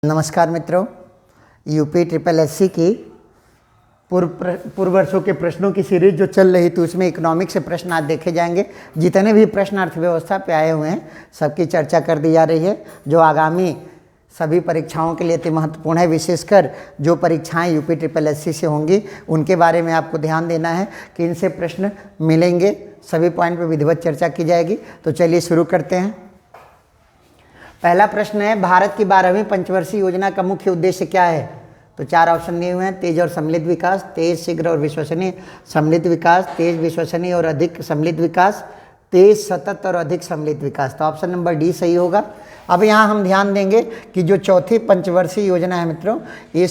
नमस्कार मित्रों, UP triple SC की पूर्व वर्षों के प्रश्नों की सीरीज जो चल रही थी उसमें इकोनॉमिक्स से प्रश्न आज देखे जाएंगे। जितने भी प्रश्न अर्थव्यवस्था पे आए हुए हैं सबकी चर्चा कर दी जा रही है, जो आगामी सभी परीक्षाओं के लिए अति महत्वपूर्ण है। विशेषकर जो परीक्षाएं यूपी ट्रिपल एससी से होंगी उनके बारे में आपको ध्यान देना है कि इनसे प्रश्न मिलेंगे, सभी पॉइंट पर विधिवत चर्चा की जाएगी। तो चलिए शुरू करते हैं। पहला प्रश्न है, भारत की 12वीं पंचवर्षीय योजना का मुख्य उद्देश्य क्या है? तो चार ऑप्शन दिए हुए हैं, तेज और सम्मिलित विकास, तेज शीघ्र और विश्वसनीय सम्मिलित विकास, तेज विश्वसनीय और अधिक सम्मिलित विकास, तेज सतत और अधिक सम्मिलित विकास। तो ऑप्शन नंबर डी सही होगा। अब यहाँ हम ध्यान देंगे कि जो चौथी पंचवर्षीय योजना है मित्रों, ये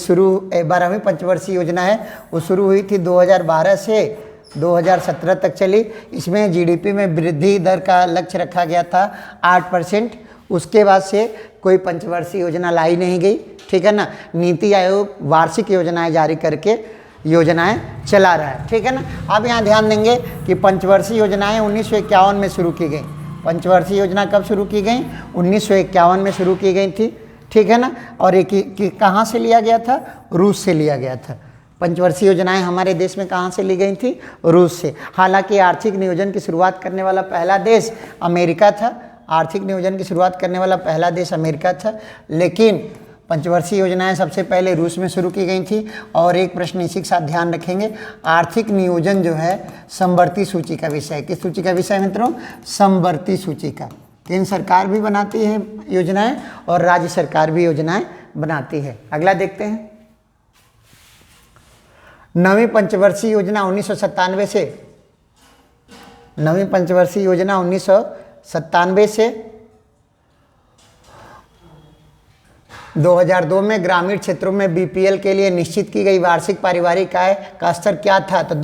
12वीं पंचवर्षीय योजना है, वो शुरू हुई थी 2012 से 2017 तक चली। इसमें जीडीपी में वृद्धि दर का लक्ष्य रखा गया था 8%। उसके बाद से कोई पंचवर्षीय योजना लाई नहीं गई, ठीक है ना। नीति आयोग वार्षिक योजनाएं जारी करके योजनाएं चला रहा है, ठीक है ना। अब यहाँ ध्यान देंगे कि पंचवर्षीय योजनाएं 1951 में शुरू की गई। पंचवर्षीय योजना कब शुरू की गई? 1951 में शुरू की गई थी, ठीक है ना। और एक कहाँ से लिया गया था? रूस से लिया गया था। पंचवर्षीय योजनाएं हमारे देश में कहाँ से ली गई थी? रूस से। हालांकि आर्थिक नियोजन की शुरुआत करने वाला पहला देश अमेरिका था। आर्थिक नियोजन की शुरुआत करने वाला पहला देश अमेरिका था, लेकिन पंचवर्षीय योजनाएं सबसे पहले रूस में शुरू की गई थी। और एक प्रश्न इसी के साथ ध्यान रखेंगे, आर्थिक नियोजन जो है समवर्ती सूची का विषय है। किस सूची का विषय है मित्रों? समवर्ती सूची का। केंद्र सरकार भी बनाती है योजनाएं और राज्य सरकार भी योजनाएं बनाती है। अगला देखते हैं, नवीं पंचवर्षीय योजना 1997 से, नवीं पंचवर्षीय योजना 1997 से 2002 में ग्रामीण क्षेत्रों में बीपीएल के लिए निश्चित की गई वार्षिक पारिवारिक आय का स्तर क्या था? तो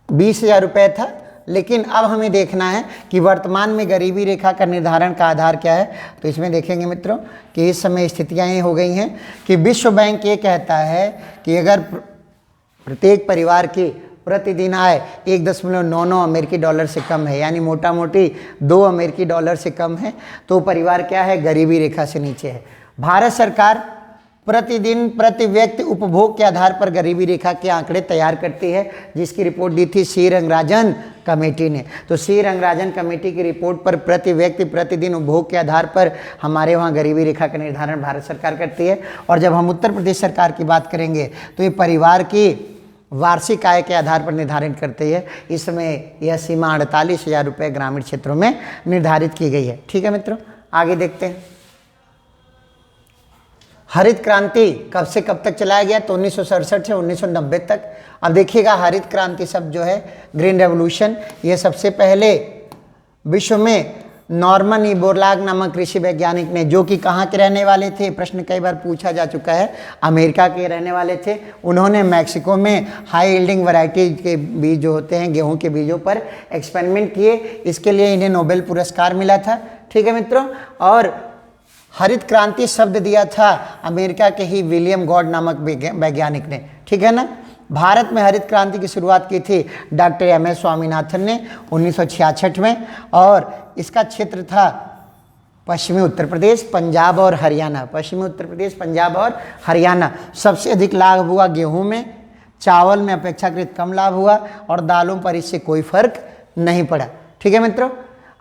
20,000 रुपये था। लेकिन अब हमें देखना है कि वर्तमान में गरीबी रेखा का निर्धारण का आधार क्या है। तो इसमें देखेंगे मित्रों कि इस समय स्थितियां ये हो गई हैं कि विश्व बैंक ये कहता है कि अगर प्रत्येक परिवार की प्रतिदिन आय 1.99 अमेरिकी डॉलर से कम है, यानी मोटा मोटी 2 अमेरिकी डॉलर से कम है, तो परिवार क्या है? गरीबी रेखा से नीचे है। भारत सरकार प्रतिदिन प्रति व्यक्ति उपभोग के आधार पर गरीबी रेखा के आंकड़े तैयार करती है, जिसकी रिपोर्ट दी थी सी रंगराजन कमेटी ने। तो सी रंगराजन कमेटी की रिपोर्ट पर प्रति व्यक्ति प्रतिदिन उपभोग के आधार पर हमारे वहाँ गरीबी रेखा का निर्धारण भारत सरकार करती है। और जब हम उत्तर प्रदेश सरकार की बात करेंगे तो ये परिवार की वार्षिक आय के आधार पर निर्धारित करती है। इस समय यह सीमा 48,000 रुपये ग्रामीण क्षेत्रों में निर्धारित की गई है, ठीक है मित्रों। आगे देखते हैं, हरित क्रांति कब से कब तक चलाया गया? तो 1967 से 1990 तक। अब देखिएगा, हरित क्रांति शब्द जो है, ग्रीन रेवोल्यूशन, ये सबसे पहले विश्व में नॉर्मन ई बोरलाग नामक कृषि वैज्ञानिक ने, जो कि कहाँ के रहने वाले थे, प्रश्न कई बार पूछा जा चुका है, अमेरिका के रहने वाले थे। उन्होंने मैक्सिको में हाई यील्डिंग वैरायटी के बीज जो होते हैं, गेहूं के बीजों पर एक्सपेरिमेंट किए। इसके लिए इन्हें नोबेल पुरस्कार मिला था, ठीक है मित्रों। और हरित क्रांति शब्द दिया था अमेरिका के ही विलियम गॉड नामक वैज्ञानिक ने, ठीक है ना। भारत में हरित क्रांति की शुरुआत की थी डॉक्टर एम.एस. स्वामीनाथन ने 1966 में, और इसका क्षेत्र था पश्चिमी उत्तर प्रदेश, पंजाब और हरियाणा। पश्चिमी उत्तर प्रदेश, पंजाब और हरियाणा। सबसे अधिक लाभ हुआ गेहूं में, चावल में अपेक्षाकृत कम लाभ हुआ, और दालों पर इससे कोई फर्क नहीं पड़ा, ठीक है मित्रों।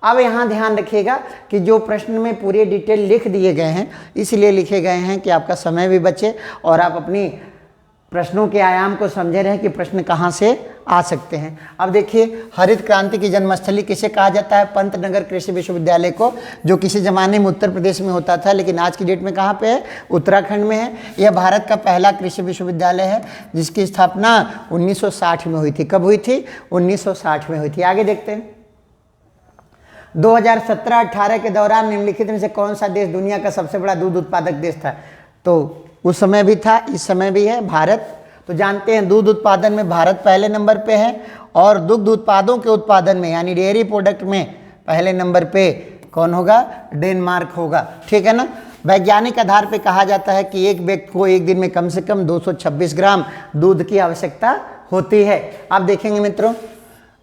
अब यहाँ ध्यान रखिएगा कि जो प्रश्न में पूरे डिटेल लिख दिए गए हैं, इसलिए लिखे गए हैं कि आपका समय भी बचे और आप अपनी प्रश्नों के आयाम को समझे रहें कि प्रश्न कहाँ से आ सकते हैं। अब देखिए, हरित क्रांति की जन्मस्थली किसे कहा जाता है? पंतनगर कृषि विश्वविद्यालय को, जो किसी ज़माने में उत्तर प्रदेश में होता था, लेकिन आज की डेट में कहाँ पे है? उत्तराखंड में है। यह भारत का पहला कृषि विश्वविद्यालय है, जिसकी स्थापना 1960 में हुई थी। कब हुई थी? 1960 में हुई थी। आगे देखते हैं, 2017-18 के दौरान निम्नलिखित में से कौन सा देश दुनिया का सबसे बड़ा दूध उत्पादक देश था? तो उस समय भी था, इस समय भी है, भारत। तो जानते हैं दूध उत्पादन में भारत पहले नंबर पे है, और दुग्ध उत्पादों के उत्पादन में यानी डेयरी प्रोडक्ट में पहले नंबर पे कौन होगा? डेनमार्क होगा, ठीक है ना। वैज्ञानिक आधार पे कहा जाता है कि एक व्यक्ति को एक दिन में कम से कम 226 ग्राम दूध की आवश्यकता होती है। आप देखेंगे मित्रों,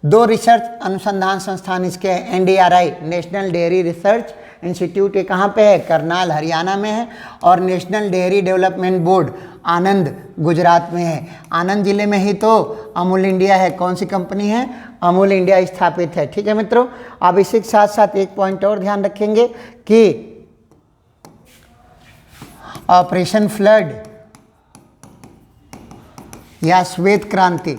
2 रिसर्च अनुसंधान संस्थान इसके, NDRI national dairy research institute ये कहाँ पे है? करनाल हरियाणा में है। और नेशनल डेयरी डेवलपमेंट बोर्ड आनंद गुजरात में है। आनंद जिले में ही तो अमूल इंडिया है। कौन सी कंपनी है? अमूल इंडिया स्थापित है। ठीक है मित्रों, अब इसी के साथ साथ एक पॉइंट और ध्यान रखेंगे कि ऑपरेशन फ्लड या श्वेत क्रांति,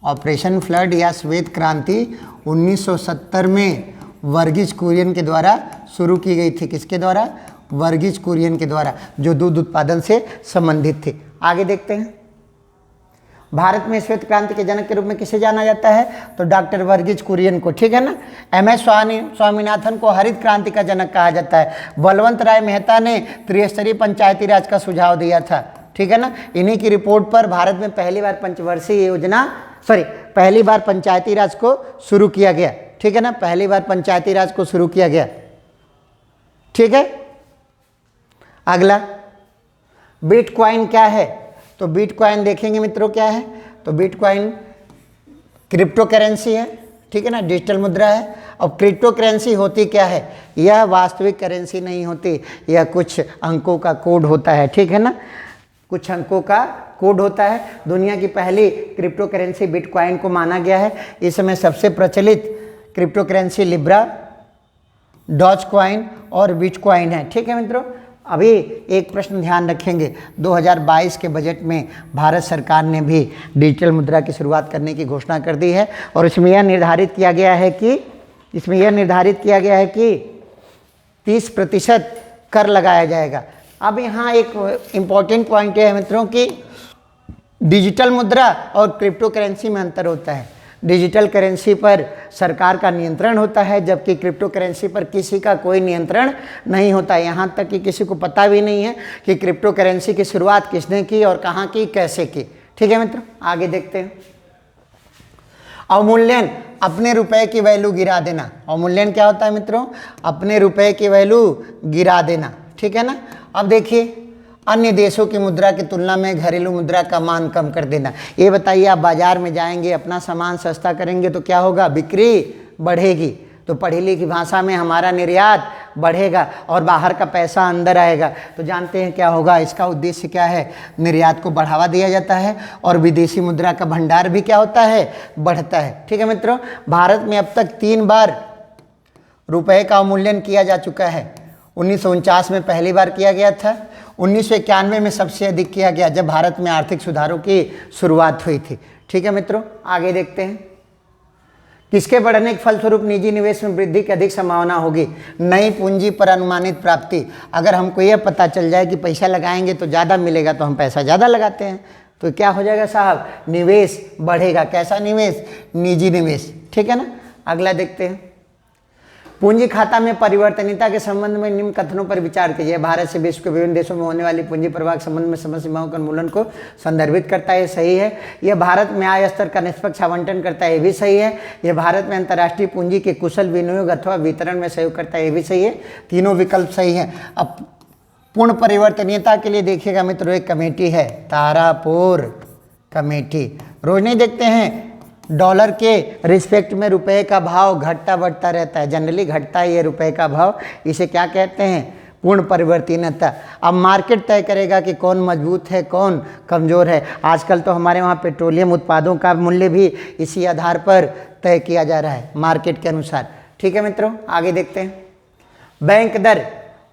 ऑपरेशन फ्लड या श्वेत क्रांति 1970 में वर्गीज कुरियन के द्वारा शुरू की गई थी। किसके द्वारा? वर्गीज कुरियन के द्वारा, जो दूध उत्पादन से संबंधित थे। आगे देखते हैं, भारत में श्वेत क्रांति के जनक के रूप में किसे जाना जाता है? तो डॉक्टर वर्गीज कुरियन को। ठीक है ना। MS स्वामीनाथन को हरित क्रांति का जनक कहा जाता है। बलवंत राय मेहता ने त्रिस्तरीय पंचायती राज का सुझाव दिया था। ठीक है ना। इन्हीं की रिपोर्ट पर भारत में पहली बार पंचायती राज को शुरू किया गया। ठीक है ना, पहली बार पंचायती राज को शुरू किया गया। ठीक है। अगला, बिटकॉइन क्या है? तो बिटकॉइन देखेंगे मित्रों क्या है। तो बिटकॉइन क्रिप्टो करेंसी है। ठीक है ना, डिजिटल मुद्रा है। और क्रिप्टो करेंसी होती क्या है? यह वास्तविक करेंसी नहीं होती, यह कुछ अंकों का कोड होता है। ठीक है ना, कुछ अंकों का कोड होता है। दुनिया की पहली क्रिप्टो करेंसी बिटकॉइन को माना गया है। इस समय सबसे प्रचलित cryptocurrency Libra, dogecoin और बिटकॉइन है। ठीक है मित्रों, अभी एक प्रश्न ध्यान रखेंगे, 2022 के बजट में भारत सरकार ने भी डिजिटल मुद्रा की शुरुआत करने की घोषणा कर दी है। और इसमें यह निर्धारित किया गया है कि 30% कर लगाया जाएगा। अब यहाँ एक इम्पॉर्टेंट पॉइंट है मित्रों कि डिजिटल मुद्रा और क्रिप्टो करेंसी में अंतर होता है। डिजिटल करेंसी पर सरकार का नियंत्रण होता है, जबकि क्रिप्टो करेंसी पर किसी का कोई नियंत्रण नहीं होता। यहाँ तक कि किसी को पता भी नहीं है कि क्रिप्टो करेंसी की शुरुआत किसने की और कहाँ की, कैसे की। ठीक है मित्रों, आगे देखते हैं। अवमूल्यन, अपने रुपए की वैल्यू गिरा देना। अवमूल्यन क्या होता है मित्रों? अपने रुपए की वैल्यू गिरा देना। ठीक है ना। अब देखिए, अन्य देशों की मुद्रा की तुलना में घरेलू मुद्रा का मान कम कर देना। ये बताइए, आप बाजार में जाएंगे, अपना सामान सस्ता करेंगे तो क्या होगा? बिक्री बढ़ेगी। तो पढ़ी लिखी भाषा में हमारा निर्यात बढ़ेगा और बाहर का पैसा अंदर आएगा। तो जानते हैं क्या होगा? इसका उद्देश्य क्या है? निर्यात को बढ़ावा दिया जाता है और विदेशी मुद्रा का भंडार भी क्या होता है? बढ़ता है। ठीक है मित्रों, भारत में अब तक 3 बार रुपए का अवमूल्यन किया जा चुका है। 1949 में पहली बार किया गया था। 1991 में सबसे अधिक किया गया, जब भारत में आर्थिक सुधारों की शुरुआत हुई थी। ठीक है मित्रों, आगे देखते हैं। किसके बढ़ने के फलस्वरूप निजी निवेश में वृद्धि की अधिक संभावना होगी? नई पूंजी पर अनुमानित प्राप्ति। अगर हमको यह पता चल जाए कि पैसा लगाएंगे तो ज़्यादा मिलेगा, तो हम पैसा ज़्यादा लगाते हैं। तो क्या हो जाएगा साहब? निवेश बढ़ेगा। कैसा निवेश? निजी निवेश। ठीक है ना। अगला देखते हैं। पूंजी खाता में परिवर्तनीयता के संबंध में निम्न कथनों पर विचार कीजिए। भारत से विश्व के विभिन्न देशों में होने वाली पूंजी प्रवाह के संबंध में समय सीमाओं के उन्मूलन को संदर्भित करता है, ये सही है। यह भारत में आय स्तर का निष्पक्ष आवंटन करता है, ये भी सही है। यह भारत में अंतर्राष्ट्रीय पूंजी के कुशल विनियोग अथवा वितरण में सहयोग करता है, ये भी सही है। तीनों विकल्प सही है। अब पूर्ण परिवर्तनीयता के लिए देखिएगा मित्रों, एक कमेटी है, तारापुर कमेटी। रोज नहीं देखते हैं डॉलर के रिस्पेक्ट में रुपए का भाव घटता बढ़ता रहता है, जनरली घटता है ये रुपए का भाव। इसे क्या कहते हैं? पूर्ण परिवर्तनीयता। अब मार्केट तय करेगा कि कौन मजबूत है, कौन कमज़ोर है। आजकल तो हमारे वहाँ पेट्रोलियम उत्पादों का मूल्य भी इसी आधार पर तय किया जा रहा है, मार्केट के अनुसार। ठीक है मित्रों, आगे देखते हैं। बैंक दर।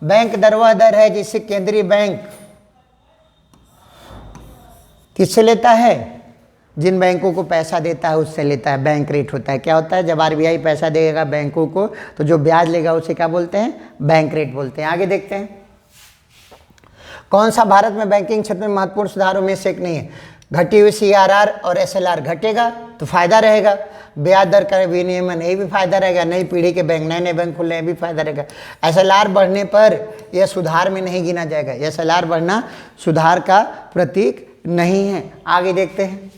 बैंक दर वह दर है जिससे केंद्रीय बैंक किससे लेता है? जिन बैंकों को पैसा देता है उससे लेता है। बैंक रेट होता है। क्या होता है? जब RBI पैसा देगा बैंकों को तो जो ब्याज लेगा उसे क्या बोलते हैं? बैंक रेट बोलते हैं। आगे देखते हैं। कौन सा भारत में बैंकिंग क्षेत्र में महत्वपूर्ण सुधारों में से एक नहीं है? घटी हुई CRR और SLR घटेगा तो फायदा रहेगा। ब्याज दर का विनियमन, ये भी फायदा रहेगा। नई पीढ़ी के बैंक, नए नए बैंक खुले, भी फायदा रहेगा। SLR बढ़ने पर यह सुधार में नहीं गिना जाएगा। SLR बढ़ना सुधार का प्रतीक नहीं है। आगे देखते हैं।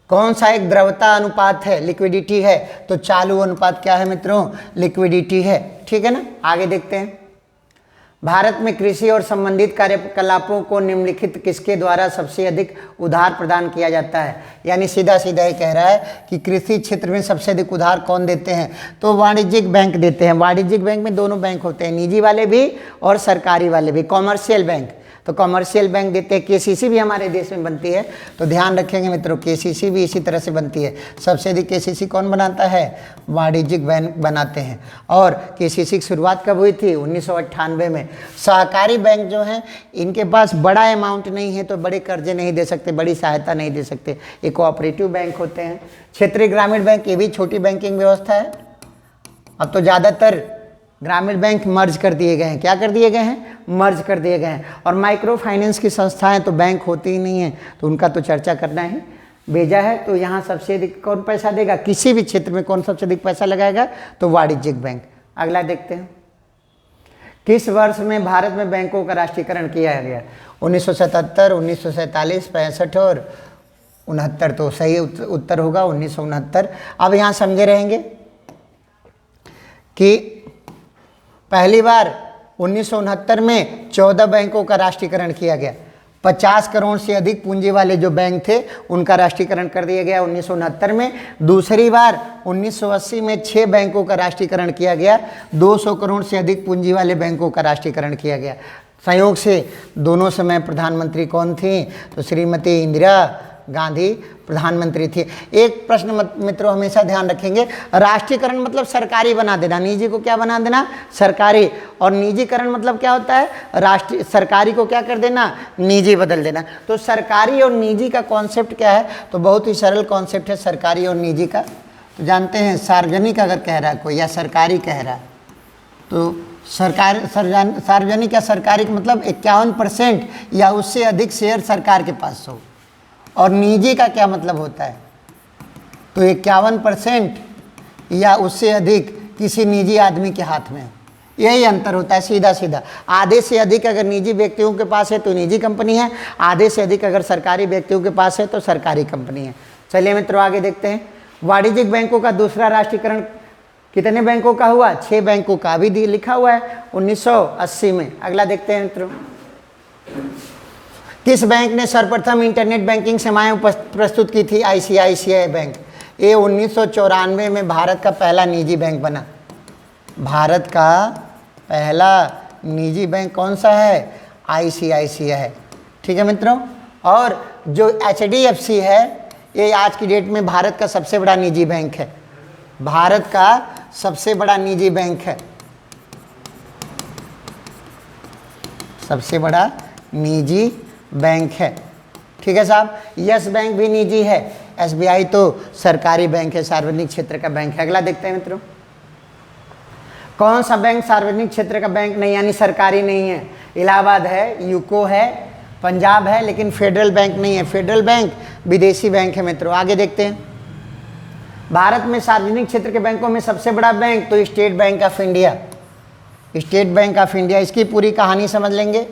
कौन सा एक द्रव्यता अनुपात है? लिक्विडिटी है। तो चालू अनुपात क्या है मित्रों? लिक्विडिटी है। ठीक है ना। आगे देखते हैं। भारत में कृषि और संबंधित कार्यकलापों को निम्नलिखित किसके द्वारा सबसे अधिक उधार प्रदान किया जाता है। यानी सीधा सीधा ये कह रहा है कि कृषि क्षेत्र में सबसे अधिक उधार कौन देते हैं, तो वाणिज्यिक बैंक देते हैं। वाणिज्यिक बैंक में दोनों बैंक होते हैं, निजी वाले भी और सरकारी वाले भी, कॉमर्शियल बैंक। तो कॉमर्शियल बैंक देते हैं। केसीसी भी हमारे देश में बनती है, तो ध्यान रखेंगे मित्रों, केसीसी भी इसी तरह से बनती है। सबसे अधिक केसीसी कौन बनाता है, वाणिज्यिक बैंक बनाते हैं। और केसीसी की शुरुआत कब हुई थी, 1998 में। सहकारी बैंक जो हैं इनके पास बड़ा अमाउंट नहीं है, तो बड़े कर्जे नहीं दे सकते, बड़ी सहायता नहीं दे सकते, ये कोऑपरेटिव बैंक होते हैं। क्षेत्रीय ग्रामीण बैंक, ये भी छोटी बैंकिंग व्यवस्था है। अब तो ज़्यादातर ग्रामीण बैंक मर्ज कर दिए गए हैं। क्या कर दिए गए हैं, मर्ज कर दिए गए हैं। और माइक्रो फाइनेंस की संस्थाएं तो बैंक होती ही नहीं है, तो उनका तो चर्चा करना ही भेजा है। तो यहाँ सबसे अधिक कौन पैसा देगा, किसी भी क्षेत्र में कौन सबसे अधिक पैसा लगाएगा, तो वाणिज्यिक बैंक। अगला देखते हैं, किस वर्ष में भारत में बैंकों का राष्ट्रीयकरण किया गया। 1977, 1947, 65 और 69, तो सही उत्तर होगा 1969। अब यहाँ समझे रहेंगे कि पहली बार 1969 में 14 बैंकों का राष्ट्रीयकरण किया गया। 50 करोड़ से अधिक पूंजी वाले जो बैंक थे उनका राष्ट्रीयकरण कर दिया गया 1969 में। दूसरी बार 1980 में 6 बैंकों का राष्ट्रीयकरण किया गया। 200 करोड़ से अधिक पूंजी वाले बैंकों का राष्ट्रीयकरण किया गया। संयोग से दोनों समय प्रधानमंत्री कौन थी, तो श्रीमती इंदिरा गांधी प्रधानमंत्री थी। एक प्रश्न मित्रों हमेशा ध्यान रखेंगे, राष्ट्रीयकरण मतलब सरकारी बना देना, निजी को क्या बना देना, सरकारी। और निजीकरण मतलब क्या होता है, राष्ट्रीय सरकारी को क्या कर देना, निजी बदल देना। तो सरकारी और निजी का कॉन्सेप्ट क्या है, तो बहुत ही सरल कॉन्सेप्ट है सरकारी और निजी का। तो जानते हैं, सार्वजनिक अगर कह रहा है कोई या सरकारी कह रहा है, तो सार्वजनिक या सरकारी का मतलब 51% या उससे अधिक शेयर सरकार के पास हो। और निजी का क्या मतलब होता है, तो 51% या उससे अधिक किसी निजी आदमी के हाथ में। यही अंतर होता है, सीधा सीधा। आधे से अधिक अगर निजी व्यक्तियों के पास है तो निजी कंपनी है, आधे से अधिक अगर सरकारी व्यक्तियों के पास है तो सरकारी कंपनी है। चलिए मित्रों आगे देखते हैं, वाणिज्यिक बैंकों का दूसरा राष्ट्रीयकरण कितने बैंकों का हुआ, 6 बैंकों का, अभी लिखा हुआ है 1980 में। अगला देखते हैं मित्रों, किस बैंक ने सर्वप्रथम इंटरनेट बैंकिंग सेवाएं प्रस्तुत की थी, आईसीआईसीआई बैंक। ये 1994 में भारत का पहला निजी बैंक बना। भारत का पहला निजी बैंक कौन सा है, आईसीआईसीआई है। ठीक है मित्रों, और जो एचडीएफसी है ये आज की डेट में भारत का सबसे बड़ा निजी बैंक है। भारत का सबसे बड़ा निजी बैंक है, सबसे बड़ा निजी बैंक है। ठीक है साहब, यस बैंक भी निजी है, एसबीआई तो सरकारी बैंक है, सार्वजनिक क्षेत्र का बैंक है। अगला देखते हैं मित्रों, कौन सा बैंक सार्वजनिक क्षेत्र का बैंक नहीं यानी सरकारी नहीं है। इलाहाबाद है, यूको है, पंजाब है, लेकिन फेडरल बैंक नहीं है। फेडरल बैंक विदेशी बैंक है मित्रों। आगे देखते हैं, भारत में सार्वजनिक क्षेत्र के बैंकों में सबसे बड़ा बैंक तो state bank of India. State bank of India, इसकी पूरी कहानी समझ लेंगे।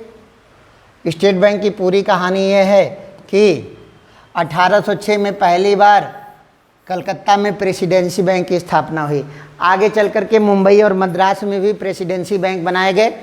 स्टेट बैंक की पूरी कहानी यह है कि 1806 में पहली बार कलकत्ता में प्रेसिडेंसी बैंक की स्थापना हुई। आगे चल कर के मुंबई और मद्रास में भी प्रेसिडेंसी बैंक बनाए गए।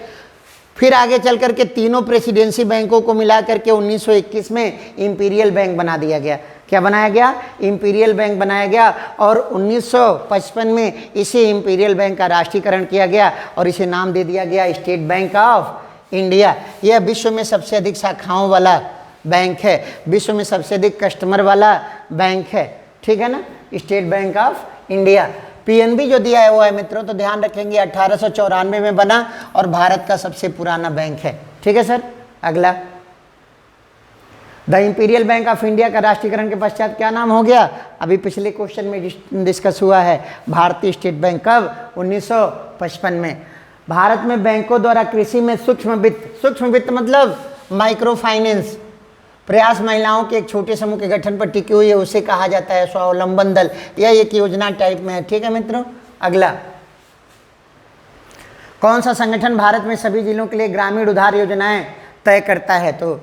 फिर आगे चल कर के तीनों प्रेसिडेंसी बैंकों को मिला करके 1921 में इंपीरियल बैंक बना दिया गया। क्या बनाया गया, इंपीरियल बैंक बनाया गया। और 1955 में इसी इंपीरियल बैंक का राष्ट्रीयकरण किया गया और इसे नाम दे दिया गया स्टेट बैंक ऑफ इंडिया। यह विश्व में सबसे अधिक शाखाओं वाला बैंक है, विश्व में सबसे अधिक कस्टमर वाला बैंक है। ठीक है ना, state bank of India. PNB जो दिया है वो है मित्रों, तो ध्यान रखेंगे 1894 में बना और भारत का सबसे पुराना बैंक है। ठीक है सर। अगला, the imperial bank of India का राष्ट्रीयकरण के पश्चात क्या नाम हो गया, अभी पिछले क्वेश्चन में डिस्कस हुआ है, भारतीय स्टेट बैंक। कब, 1955 में। भारत में बैंकों द्वारा कृषि में सूक्ष्म वित्त मतलब माइक्रो फाइनेंस प्रयास महिलाओं के एक छोटे समूह के गठन पर टिकी हुई है, उसे कहा जाता है स्वावलंबन दल। यह एक योजना टाइप में है। ठीक है मित्रों। अगला, कौन सा संगठन भारत में सभी जिलों के लिए ग्रामीण उधार योजनाएं तय करता है, तो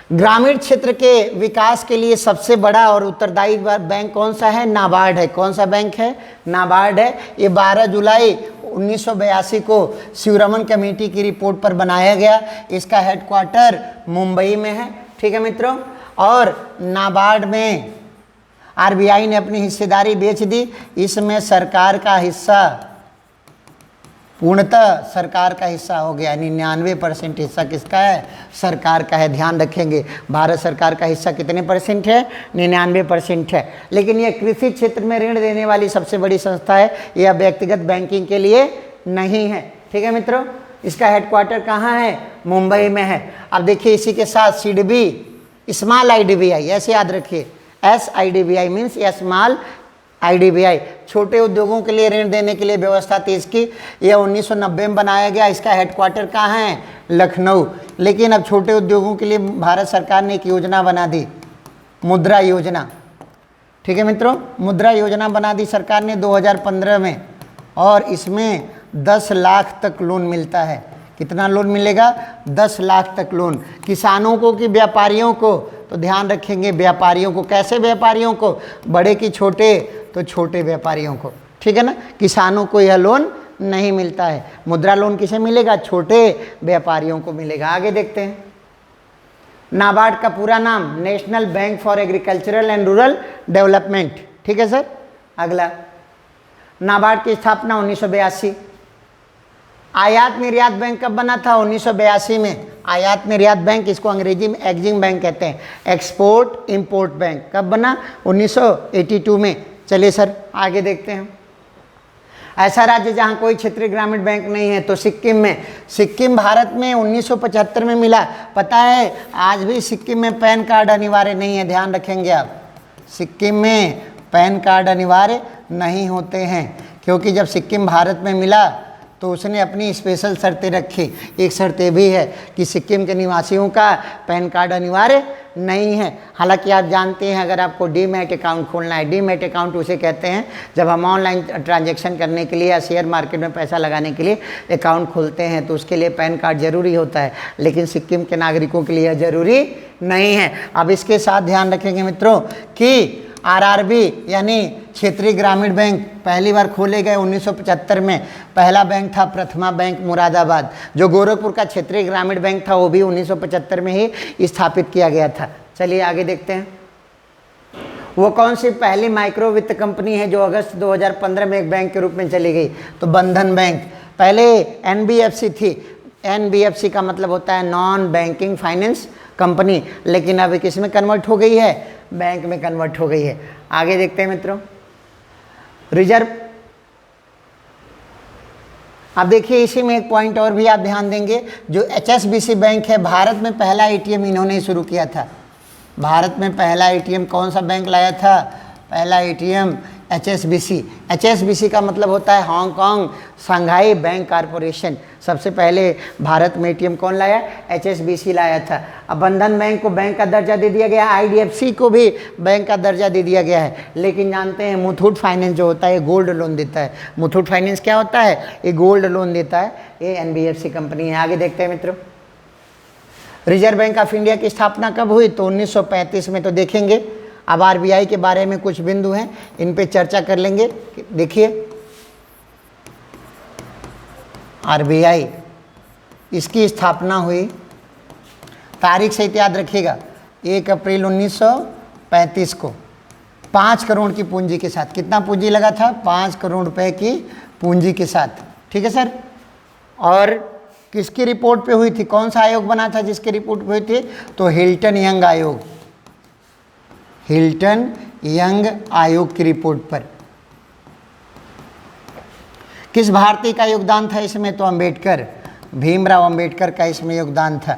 ग्रामीण क्षेत्र के विकास के लिए सबसे बड़ा और उत्तरदायी बैंक कौन सा है, नाबार्ड है। कौन सा बैंक है, नाबार्ड है। ये 12 जुलाई 1982 को शिवरमन कमेटी की रिपोर्ट पर बनाया गया। इसका हेडक्वार्टर मुंबई में है। ठीक है मित्रों। और नाबार्ड में आरबीआई ने अपनी हिस्सेदारी बेच दी। इसमें सरकार का हिस्सा पूर्णतः सरकार का हिस्सा हो गया। 99% हिस्सा किसका है? सरकार का है। ध्यान रखेंगे, भारत सरकार का हिस्सा कितने परसेंट है? 99% है। लेकिन यह कृषि क्षेत्र में ऋण देने वाली सबसे बड़ी संस्था है। यह व्यक्तिगत बैंकिंग के लिए नहीं है। ठीक है मित्रों। इसका हेडक्वार्टर कहाँ है? मुंबई में है। अब देखिए इसी के साथ सिडबी स्मॉल IDBI, ऐसे याद रखिए, SIDBI मीन्स स्मॉल IDBI, छोटे उद्योगों के लिए ऋण देने के लिए व्यवस्था थी इसकी। यह 1990 में बनाया गया। इसका हेडक्वार्टर कहाँ है? लखनऊ। लेकिन अब छोटे उद्योगों के लिए भारत सरकार ने एक योजना बना दी, मुद्रा योजना। ठीक है मित्रों, मुद्रा योजना बना दी सरकार ने 2015 में, और इसमें 10 लाख तक लोन मिलता है। कितना लोन मिलेगा? 10 लाख तक लोन। किसानों को कि व्यापारियों को? तो ध्यान रखेंगे व्यापारियों को। कैसे व्यापारियों को? बड़े कि छोटे? तो छोटे व्यापारियों को। ठीक है ना। किसानों को यह लोन नहीं मिलता है। मुद्रा लोन किसे मिलेगा? छोटे व्यापारियों को मिलेगा। आगे देखते हैं। नाबार्ड का पूरा नाम national bank for agricultural and rural development. ठीक है सर। अगला, नाबार्ड की स्थापना 1982। आयात निर्यात बैंक कब बना था? 1982 में। आयात निर्यात बैंक, इसको अंग्रेजी में एक्जिम बैंक कहते हैं, एक्सपोर्ट इंपोर्ट बैंक। कब बना? 1982 में। चलिए सर आगे देखते हैं। ऐसा राज्य जहां कोई क्षेत्रीय ग्रामीण बैंक नहीं है तो सिक्किम में। सिक्किम भारत में 1975 में मिला। पता है आज भी सिक्किम में पैन कार्ड अनिवार्य नहीं है। ध्यान रखेंगे आप, सिक्किम में पैन कार्ड अनिवार्य नहीं होते हैं, क्योंकि जब सिक्किम भारत में मिला तो उसने अपनी स्पेशल शर्तें रखी। एक शर्त ये भी है कि सिक्किम के निवासियों का पैन कार्ड अनिवार्य नहीं है। हालांकि आप जानते हैं अगर आपको डीमैट अकाउंट खोलना है, डीमैट अकाउंट उसे कहते हैं जब हम ऑनलाइन ट्रांजैक्शन करने के लिए या शेयर मार्केट में पैसा लगाने के लिए अकाउंट खोलते हैं तो उसके लिए पैन कार्ड जरूरी होता है। लेकिन सिक्किम के नागरिकों के लिए जरूरी नहीं है। अब इसके साथ ध्यान रखेंगे मित्रों कि आरआरबी यानी क्षेत्रीय ग्रामीण बैंक पहली बार खोले गए 1975 में। पहला बैंक था प्रथमा बैंक मुरादाबाद। जो गोरखपुर का क्षेत्रीय ग्रामीण बैंक था वो भी 1975 में ही स्थापित किया गया था। चलिए आगे देखते हैं। वो कौन सी पहली माइक्रो वित्त कंपनी है जो अगस्त 2015 में एक बैंक के रूप में चली गई? तो बंधन बैंक। पहले NBFC थी। NBFC का मतलब होता है नॉन बैंकिंग फाइनेंस कंपनी, लेकिन अब किस में कन्वर्ट हो गई है? बैंक में कन्वर्ट हो गई है। आगे देखते हैं मित्रों। रिजर्व, अब देखिए इसी में एक पॉइंट और भी आप ध्यान देंगे। जो HSBC बैंक है, भारत में पहला ATM इन्होंने ही शुरू किया था। भारत में पहला ATM कौन सा बैंक लाया था? पहला ATM HSBC। HSBC का मतलब होता है हांगकांग शंघाई बैंक कारपोरेशन। सबसे पहले भारत में ATM कौन लाया? HSBC लाया था। अब बंधन बैंक को बैंक का दर्जा दे दिया गया, IDFC को भी बैंक का दर्जा दे दिया गया है। लेकिन जानते हैं मुथूट फाइनेंस जो होता है गोल्ड लोन देता है। मुथूट फाइनेंस क्या होता है? ये गोल्ड लोन देता है। ये NBFC कंपनी है। आगे देखते हैं मित्रों। रिजर्व बैंक ऑफ इंडिया की स्थापना कब हुई? तो 1935 में। तो देखेंगे अब RBI के बारे में कुछ बिंदु हैं, इन पे चर्चा कर लेंगे। देखिए RBI, इसकी स्थापना हुई, तारीख सहित याद रखिएगा, 1 अप्रैल 1935 को 5 करोड़ की पूंजी के साथ। कितना पूंजी लगा था? 5 करोड़ रुपए की पूंजी के साथ। ठीक है सर। और किसकी रिपोर्ट पे हुई थी? कौन सा आयोग बना था जिसकी रिपोर्ट पे हुई थी? तो हिल्टन यंग आयोग। हिल्टन यंग आयोग की रिपोर्ट पर। किस भारतीय का योगदान था इसमें? तो अंबेडकर, भीमराव अंबेडकर का इसमें योगदान था।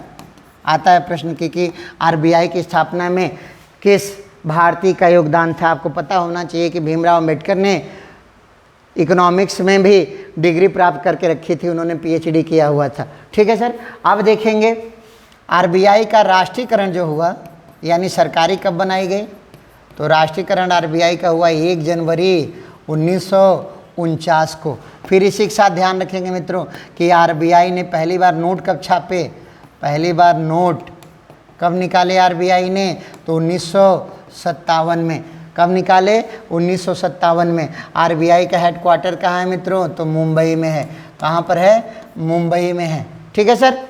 आता है प्रश्न कि RBI की स्थापना में किस भारतीय का योगदान था? आपको पता होना चाहिए कि भीमराव अंबेडकर ने इकोनॉमिक्स में भी डिग्री प्राप्त करके रखी थी, उन्होंने PhD किया हुआ था। ठीक है सर। अब देखेंगे RBI का राष्ट्रीयकरण जो हुआ, यानी सरकारी कब बनाई गई? तो राष्ट्रीयकरण RBI का हुआ 1 जनवरी 1949 को। फिर इसी के साथ ध्यान रखेंगे मित्रों कि RBI ने पहली बार नोट कब छापे? पहली बार नोट कब निकाले RBI ने? तो 1957 में। कब निकाले? 1957 में। आरबीआई का हेडक्वार्टर कहाँ है मित्रों? तो मुंबई में है। कहाँ पर है? मुंबई में है। ठीक है सर।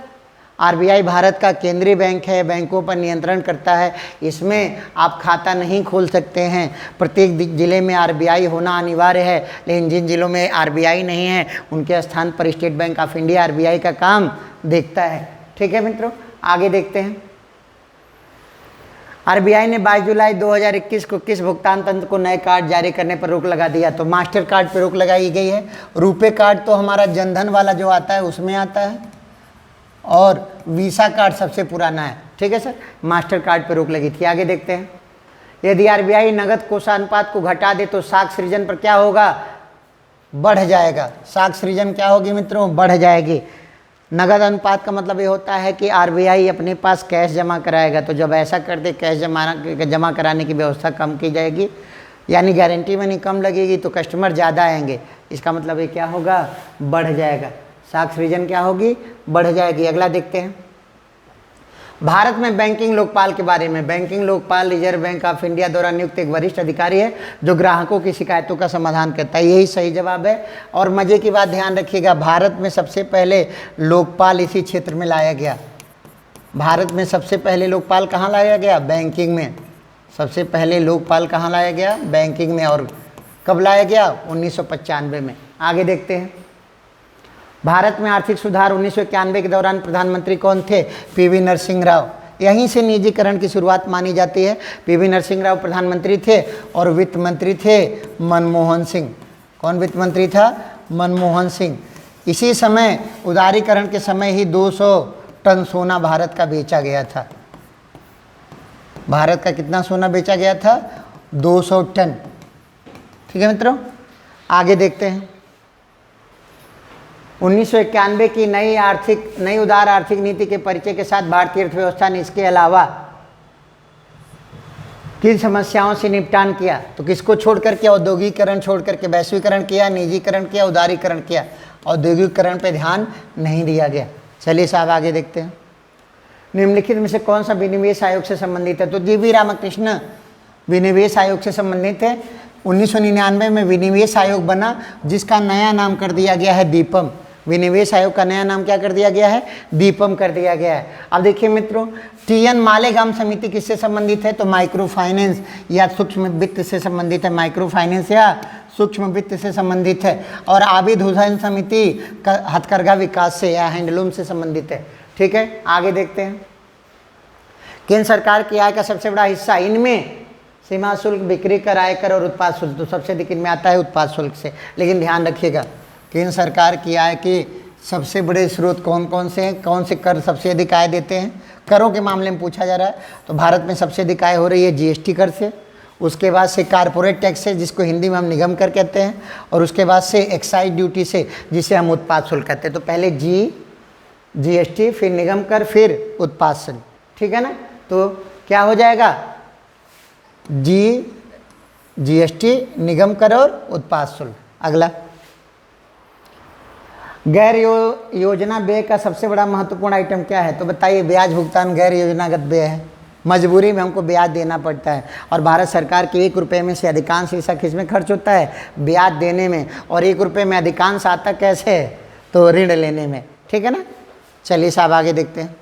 आरबीआई भारत का केंद्रीय बैंक है, बैंकों पर नियंत्रण करता है। इसमें आप खाता नहीं खोल सकते हैं। प्रत्येक जिले में आरबीआई होना अनिवार्य है, लेकिन जिन जिलों में आरबीआई नहीं है उनके स्थान पर state bank of India RBI का काम देखता है। ठीक है मित्रों, आगे देखते हैं। आरबीआई ने 22 जुलाई 2021 को किस भुगतान तंत्र को नए कार्ड जारी करने पर रोक लगा दिया? तो मास्टर कार्ड पर रोक लगाई गई है। रुपे कार्ड तो हमारा जनधन वाला जो आता है उसमें आता है, और वीसा कार्ड सबसे पुराना है। ठीक है सर, मास्टर कार्ड पर रोक लगी थी। आगे देखते हैं। यदि आरबीआई नगद कोषानुपात को घटा दे तो साख सृजन पर क्या होगा? बढ़ जाएगा। साख सृजन क्या होगी मित्रों? बढ़ जाएगी। नगद अनुपात का मतलब ये होता है कि आरबीआई अपने पास कैश जमा कराएगा, तो जब ऐसा कर दे कैश जमा कराने की व्यवस्था कम की जाएगी, यानी गारंटी मनी कम लगेगी तो कस्टमर ज़्यादा आएंगे। इसका मतलब ये क्या होगा? बढ़ जाएगा। साख सृजन क्या होगी? बढ़ जाएगी। अगला देखते हैं। भारत में बैंकिंग लोकपाल के बारे में। Banking Lokpal reserve bank of India द्वारा नियुक्त एक वरिष्ठ अधिकारी है जो ग्राहकों की शिकायतों का समाधान करता है। यही सही जवाब है। और मजे की बात ध्यान रखिएगा, भारत में सबसे पहले लोकपाल इसी क्षेत्र में लाया गया। भारत में सबसे पहले लोकपाल कहाँ लाया गया? बैंकिंग में। सबसे पहले लोकपाल कहाँ लाया गया? बैंकिंग में। और कब लाया गया? 1995 में। आगे देखते हैं। भारत में आर्थिक सुधार 1991 के दौरान प्रधानमंत्री कौन थे? पीवी नरसिंह राव। यहीं से निजीकरण की शुरुआत मानी जाती है। पीवी नरसिंह राव प्रधानमंत्री थे और वित्त मंत्री थे मनमोहन सिंह। कौन वित्त मंत्री था? मनमोहन सिंह। इसी समय उदारीकरण के समय ही 200 टन सोना भारत का बेचा गया था। भारत का कितना सोना बेचा गया था? 200 टन। ठीक है मित्रों, आगे देखते हैं। 1991 की नई उदार आर्थिक नीति के परिचय के साथ भारतीय अर्थव्यवस्था ने इसके अलावा किन समस्याओं से निपटान किया? तो किसको छोड़ करके? औद्योगिकरण छोड़ करके वैश्वीकरण किया, निजीकरण किया, उदारीकरण किया। औद्योगिकरण पे ध्यान नहीं दिया गया। चलिए साहब आगे देखते हैं। निम्नलिखित में से कौन सा विनिवेश आयोग से संबंधित है? तो जीवी रामकृष्ण विनिवेश आयोग से संबंधित है। 1999 में विनिवेश आयोग बना, जिसका नया नाम कर दिया गया है दीपम। विनिवेश आयोग का नया नाम क्या कर दिया गया है? दीपम कर दिया गया है। अब देखिए मित्रों, टीएन मालेगाम समिति किससे संबंधित है? तो माइक्रो फाइनेंस या सूक्ष्म वित्त से संबंधित है। माइक्रो फाइनेंस या सूक्ष्म वित्त से संबंधित है। और आबिद हुसैन समिति हथकरघा विकास से या हैंडलूम से संबंधित है। ठीक है, आगे देखते हैं। केंद्र सरकार की आय का सबसे बड़ा हिस्सा इनमें सीमा शुल्क, बिक्री कर, आयकर और उत्पाद शुल्क, तो सबसे अधिक इनमें आता है उत्पाद शुल्क से। लेकिन ध्यान रखिएगा, केंद्र सरकार की आय के सबसे बड़े स्रोत कौन कौन से हैं? कौन से कर सबसे अधिक आय देते हैं? करों के मामले में पूछा जा रहा है। तो भारत में सबसे अधिक आय हो रही है जीएसटी कर से, उसके बाद से कारपोरेट टैक्स से, जिसको हिंदी में हम निगम कर कहते हैं, और उसके बाद से एक्साइज ड्यूटी से, जिसे हम उत्पाद शुल्क कहते हैं। तो पहले जीएसटी, फिर निगम कर, फिर उत्पाद शुल्क। ठीक है ना? तो क्या हो जाएगा? जीएसटी, निगम कर और उत्पाद शुल्क। अगला, गैर योजना व्यय का सबसे बड़ा महत्वपूर्ण आइटम क्या है? तो बताइए। ब्याज भुगतान गैर योजनागत व्यय है। मजबूरी में हमको ब्याज देना पड़ता है, और भारत सरकार के 1 रुपये में से अधिकांश हिस्सा किसमें खर्च होता है? ब्याज देने में। और 1 रुपये में अधिकांश आता कैसे है? तो ऋण लेने में। ठीक है ना? चलिए साहब आगे देखते हैं।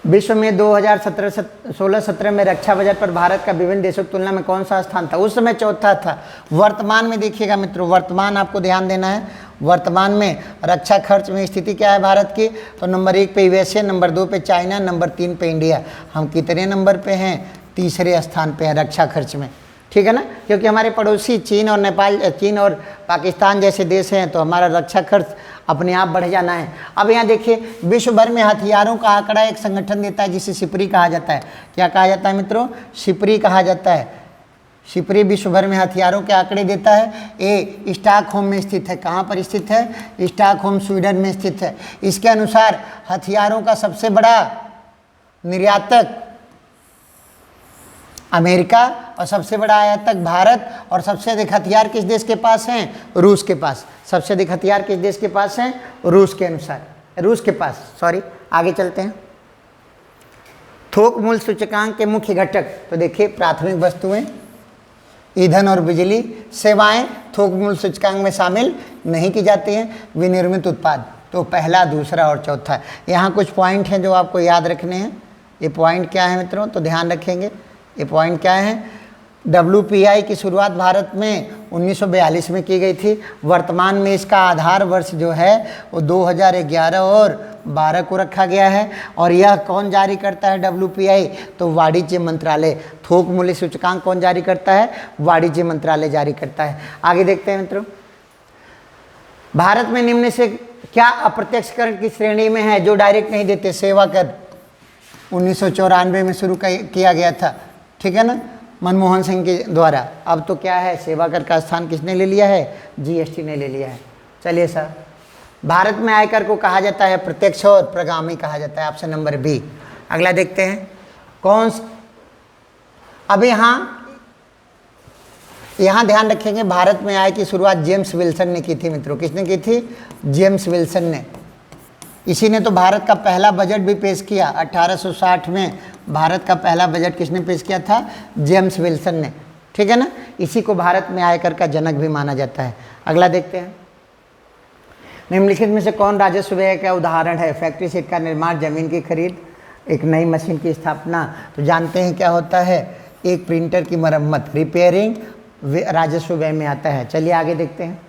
विश्व में 2016-17 में रक्षा बजट पर भारत का विभिन्न देशों की तुलना में कौन सा स्थान था? उस समय चौथा था। वर्तमान में देखिएगा मित्रों, वर्तमान आपको ध्यान देना है। वर्तमान में रक्षा खर्च में स्थिति क्या है भारत की? तो नंबर 1 पे यूएसए, नंबर 2 पे चाइना, नंबर 3 पे इंडिया। हम कितने नंबर पे हैं? तीसरे स्थान पे हैं रक्षा खर्च में। ठीक है ना? क्योंकि हमारे पड़ोसी चीन और नेपाल, चीन और पाकिस्तान जैसे देश हैं, तो हमारा रक्षा खर्च अपने आप बढ़ जाना है। अब यहाँ देखिए, विश्व भर में हथियारों का आंकड़ा एक संगठन देता है जिसे सिपरी कहा जाता है। क्या कहा जाता है मित्रों? सिपरी कहा जाता है। सिपरी विश्व भर में हथियारों के आंकड़े देता है। ये स्टॉकहोम में स्थित है। कहाँ पर स्थित है? स्टॉकहोम, स्वीडन में स्थित है। इसके अनुसार हथियारों का सबसे बड़ा निर्यातक अमेरिका और सबसे बड़ा आयातक भारत, और सबसे अधिक हथियार किस देश के पास हैं? रूस के पास। सबसे अधिक हथियार किस देश के पास हैं? रूस के अनुसार, रूस के पास, सॉरी। आगे चलते हैं। थोक मूल्य सूचकांक के मुख्य घटक, तो देखिए प्राथमिक वस्तुएं, ईंधन और बिजली, सेवाएं थोक मूल्य सूचकांक में शामिल नहीं की जाती हैं, विनिर्मित उत्पाद। तो पहला, दूसरा और चौथा। यहाँ कुछ पॉइंट हैं जो आपको याद रखने हैं। ये पॉइंट क्या है मित्रों, तो ध्यान रखेंगे। ये पॉइंट क्या है, WPI की शुरुआत भारत में 1942 में की गई थी। वर्तमान में इसका आधार वर्ष जो है वो 2011 और 12 को रखा गया है। और यह कौन जारी करता है WPI, तो वाणिज्य मंत्रालय। थोक मूल्य सूचकांक कौन जारी करता है, वाणिज्य मंत्रालय जारी करता है। आगे देखते हैं मित्रों, भारत में निम्न से क्या अप्रत्यक्ष कर की श्रेणी में है जो डायरेक्ट नहीं देते, सेवा कर 1994 में शुरू किया गया था, ठीक है ना, मनमोहन सिंह के द्वारा। अब तो क्या है, सेवा कर का स्थान किसने ले लिया है, GST ने ले लिया है। चलिए सर, भारत में आयकर को कहा जाता है प्रत्यक्ष और प्रगामी कहा जाता है, ऑप्शन नंबर बी। अगला देखते हैं कौन, अब यहाँ ध्यान रखेंगे, भारत में आय की शुरुआत जेम्स विल्सन ने की थी मित्रों। किसने की थी, जेम्स विल्सन ने। इसी ने तो भारत का पहला बजट भी पेश किया। 1860 में भारत का पहला बजट किसने पेश किया था, जेम्स विल्सन ने, ठीक है ना। इसी को भारत में आयकर का जनक भी माना जाता है। अगला देखते हैं, निम्नलिखित में से कौन राजस्व व्यय का उदाहरण है, फैक्ट्री सेट का निर्माण, जमीन की खरीद, एक नई मशीन की स्थापना। तो जानते हैं क्या होता है, एक प्रिंटर की मरम्मत, रिपेयरिंग राजस्व व्यय में आता है। चलिए आगे देखते हैं,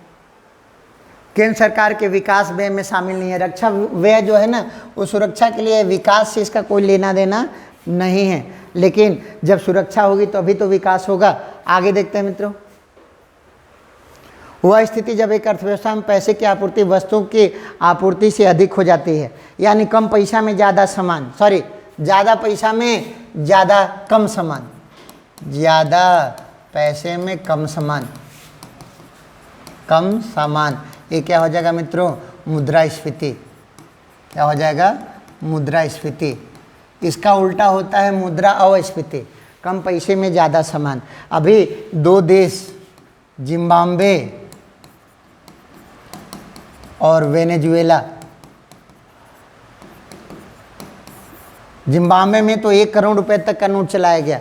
केंद्र सरकार के विकास व्यय में शामिल नहीं है। रक्षा व्यय जो है ना, वो सुरक्षा के लिए, विकास से इसका कोई लेना देना नहीं है, लेकिन जब सुरक्षा होगी तो अभी तो विकास होगा। आगे देखते हैं मित्रों, वह स्थिति जब एक अर्थव्यवस्था में पैसे की आपूर्ति वस्तुओं की आपूर्ति से अधिक हो जाती है, यानी कम पैसा में ज़्यादा सामान, सॉरी ज़्यादा पैसा में ज़्यादा कम सामान, ज़्यादा पैसे में कम सामान, कम सामान, ये क्या हो जाएगा मित्रों, मुद्रास्फीति। क्या हो जाएगा, मुद्रास्फीति। इसका उल्टा होता है मुद्रा अस्फीति, कम पैसे में ज़्यादा सामान। अभी दो देश, जिम्बाब्वे और वेनेजुएला, जिम्बाब्वे में तो 1 करोड़ रुपए तक का नोट चलाया गया,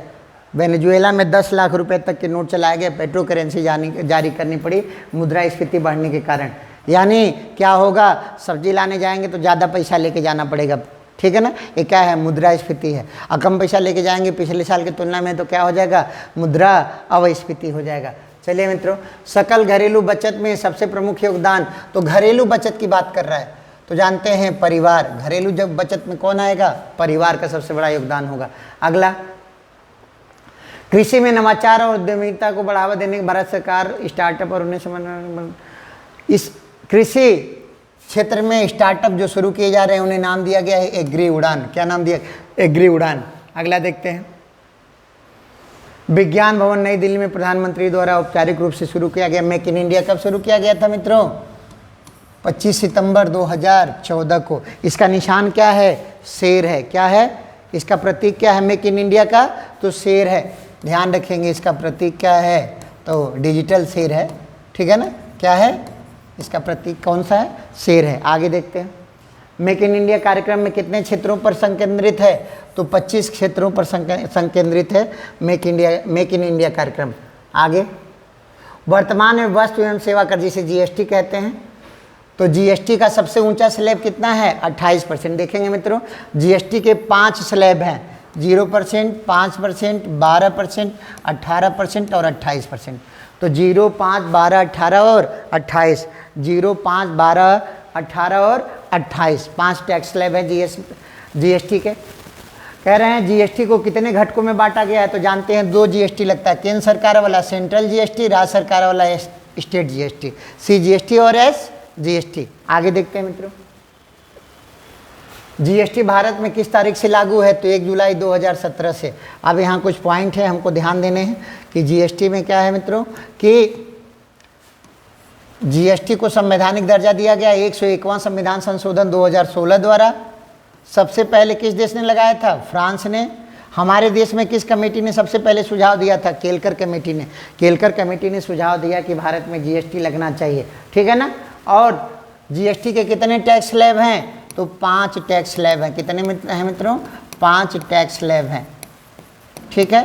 वेनेजुएला में 10 लाख रुपए तक के नोट चलाए गए। पेट्रो करेंसी जारी करनी पड़ी मुद्रास्फीति बढ़ने के कारण। यानी क्या होगा, सब्जी लाने जाएंगे तो ज़्यादा पैसा लेके जाना पड़ेगा, ठीक है ना, ये क्या है, मुद्रास्फीति है। और कम पैसा लेके जाएंगे पिछले साल की तुलना में तो क्या हो जाएगा, मुद्रा अस्फीति हो जाएगा। चलिए मित्रों, सकल घरेलू बचत में सबसे प्रमुख योगदान, तो घरेलू बचत की बात कर रहा है, तो जानते हैं परिवार। घरेलू जब बचत में कौन आएगा, परिवार का सबसे बड़ा योगदान होगा। अगला, कृषि में नवाचार और उद्यमिता को बढ़ावा देने की भारत सरकार स्टार्टअप और उन्हें इस कृषि क्षेत्र में स्टार्टअप जो शुरू किए जा रहे हैं उन्हें नाम दिया गया है एग्री उड़ान। क्या नाम दिया, एग्री उड़ान। अगला देखते हैं, विज्ञान भवन नई दिल्ली में प्रधानमंत्री द्वारा औपचारिक रूप से शुरू किया गया मेक इन इंडिया कब शुरू किया गया था मित्रों, 25 सितंबर 2014 को। इसका निशान क्या है, शेर है। क्या है, इसका प्रतीक क्या है मेक इन इंडिया का, तो शेर है। ध्यान रखेंगे, इसका प्रतीक क्या है, तो डिजिटल शेर है, ठीक है ना। क्या है, इसका प्रतीक कौन सा है, शेर है। आगे देखते हैं, मेक इन इंडिया कार्यक्रम में कितने क्षेत्रों पर संकेंद्रित है, तो 25 क्षेत्रों पर संकेंद्रित है मेक इन इंडिया कार्यक्रम। आगे, वर्तमान में वस्तु एवं सेवा कर जिसे GST कहते हैं, तो GST का सबसे ऊंचा स्लैब कितना है, 28%। देखेंगे मित्रों, GST के 5 स्लैब हैं, 0%, 5%, 12%, 18% और 28%। तो 0, 5, 12, 18 और 28, 0, 5, 12, 18 और 28, 5 टैक्स स्लैब है GST के। कह रहे हैं GST को कितने घटकों में बांटा गया है, तो जानते हैं 2 GST लगता है, केंद्र सरकार वाला सेंट्रल GST, राज्य सरकार वाला स्टेट GST, CGST और SGST। आगे देखते हैं मित्रों, GST भारत में किस तारीख से लागू है, तो 1 जुलाई 2017 से। अब यहाँ कुछ पॉइंट है हमको ध्यान देने हैं कि GST में क्या है मित्रों, कि GST को संवैधानिक दर्जा दिया गया 101वां संविधान संशोधन 2016 द्वारा। सबसे पहले किस देश ने लगाया था, फ्रांस ने। हमारे देश में किस कमेटी ने सबसे पहले सुझाव दिया था, केलकर कमेटी ने। केलकर कमेटी ने सुझाव दिया कि भारत में GST लगना चाहिए, ठीक है ना। और GST के कितने टैक्स स्लैब हैं, तो 5 टैक्स स्लैब हैं। कितने हैं मित्रों, 5 टैक्स स्लैब हैं, ठीक है।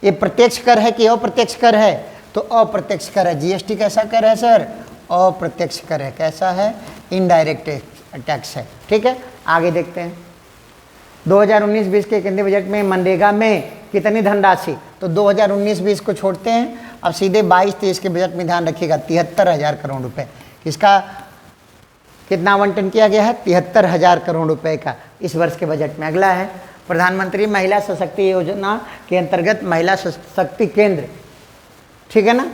ये प्रत्यक्ष कर है कि अप्रत्यक्ष कर है? तो अप्रत्यक्ष कर है। जीएसटी कैसा कर है सर? अप्रत्यक्ष कर है। कैसा है? इनडायरेक्ट टैक्स है, ठीक है। आगे देखते हैं 2019-20 के केंद्रीय बजट में मनरेगा में कितनी धनराशि? तो 2019-20 को छोड़ते हैं, अब सीधे 22-23 के बजट में ध्यान रखिएगा 73,000 करोड़ रुपए। इसका कितना आवंटन किया गया है? 73,000 करोड़ रुपए का इस वर्ष के बजट में। अगला है प्रधानमंत्री महिला सशक्ति योजना के अंतर्गत महिला शक्ति केंद्र, ठीक है ना,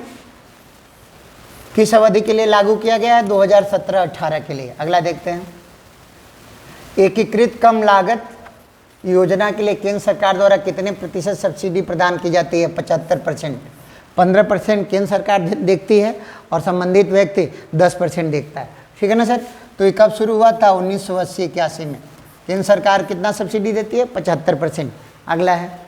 किस अवधि के लिए लागू किया गया है? 2017-18 के लिए। अगला देखते हैं एकीकृत कम लागत योजना के लिए केंद्र सरकार द्वारा कितने प्रतिशत सब्सिडी प्रदान की जाती है? 75%। 15% केंद्र सरकार देखती है और संबंधित व्यक्ति 10% देखता है, ठीक है ना सर। तो ये कब शुरू हुआ था? 1980-81 में। केंद्र सरकार कितना सब्सिडी देती है? 75%। अगला है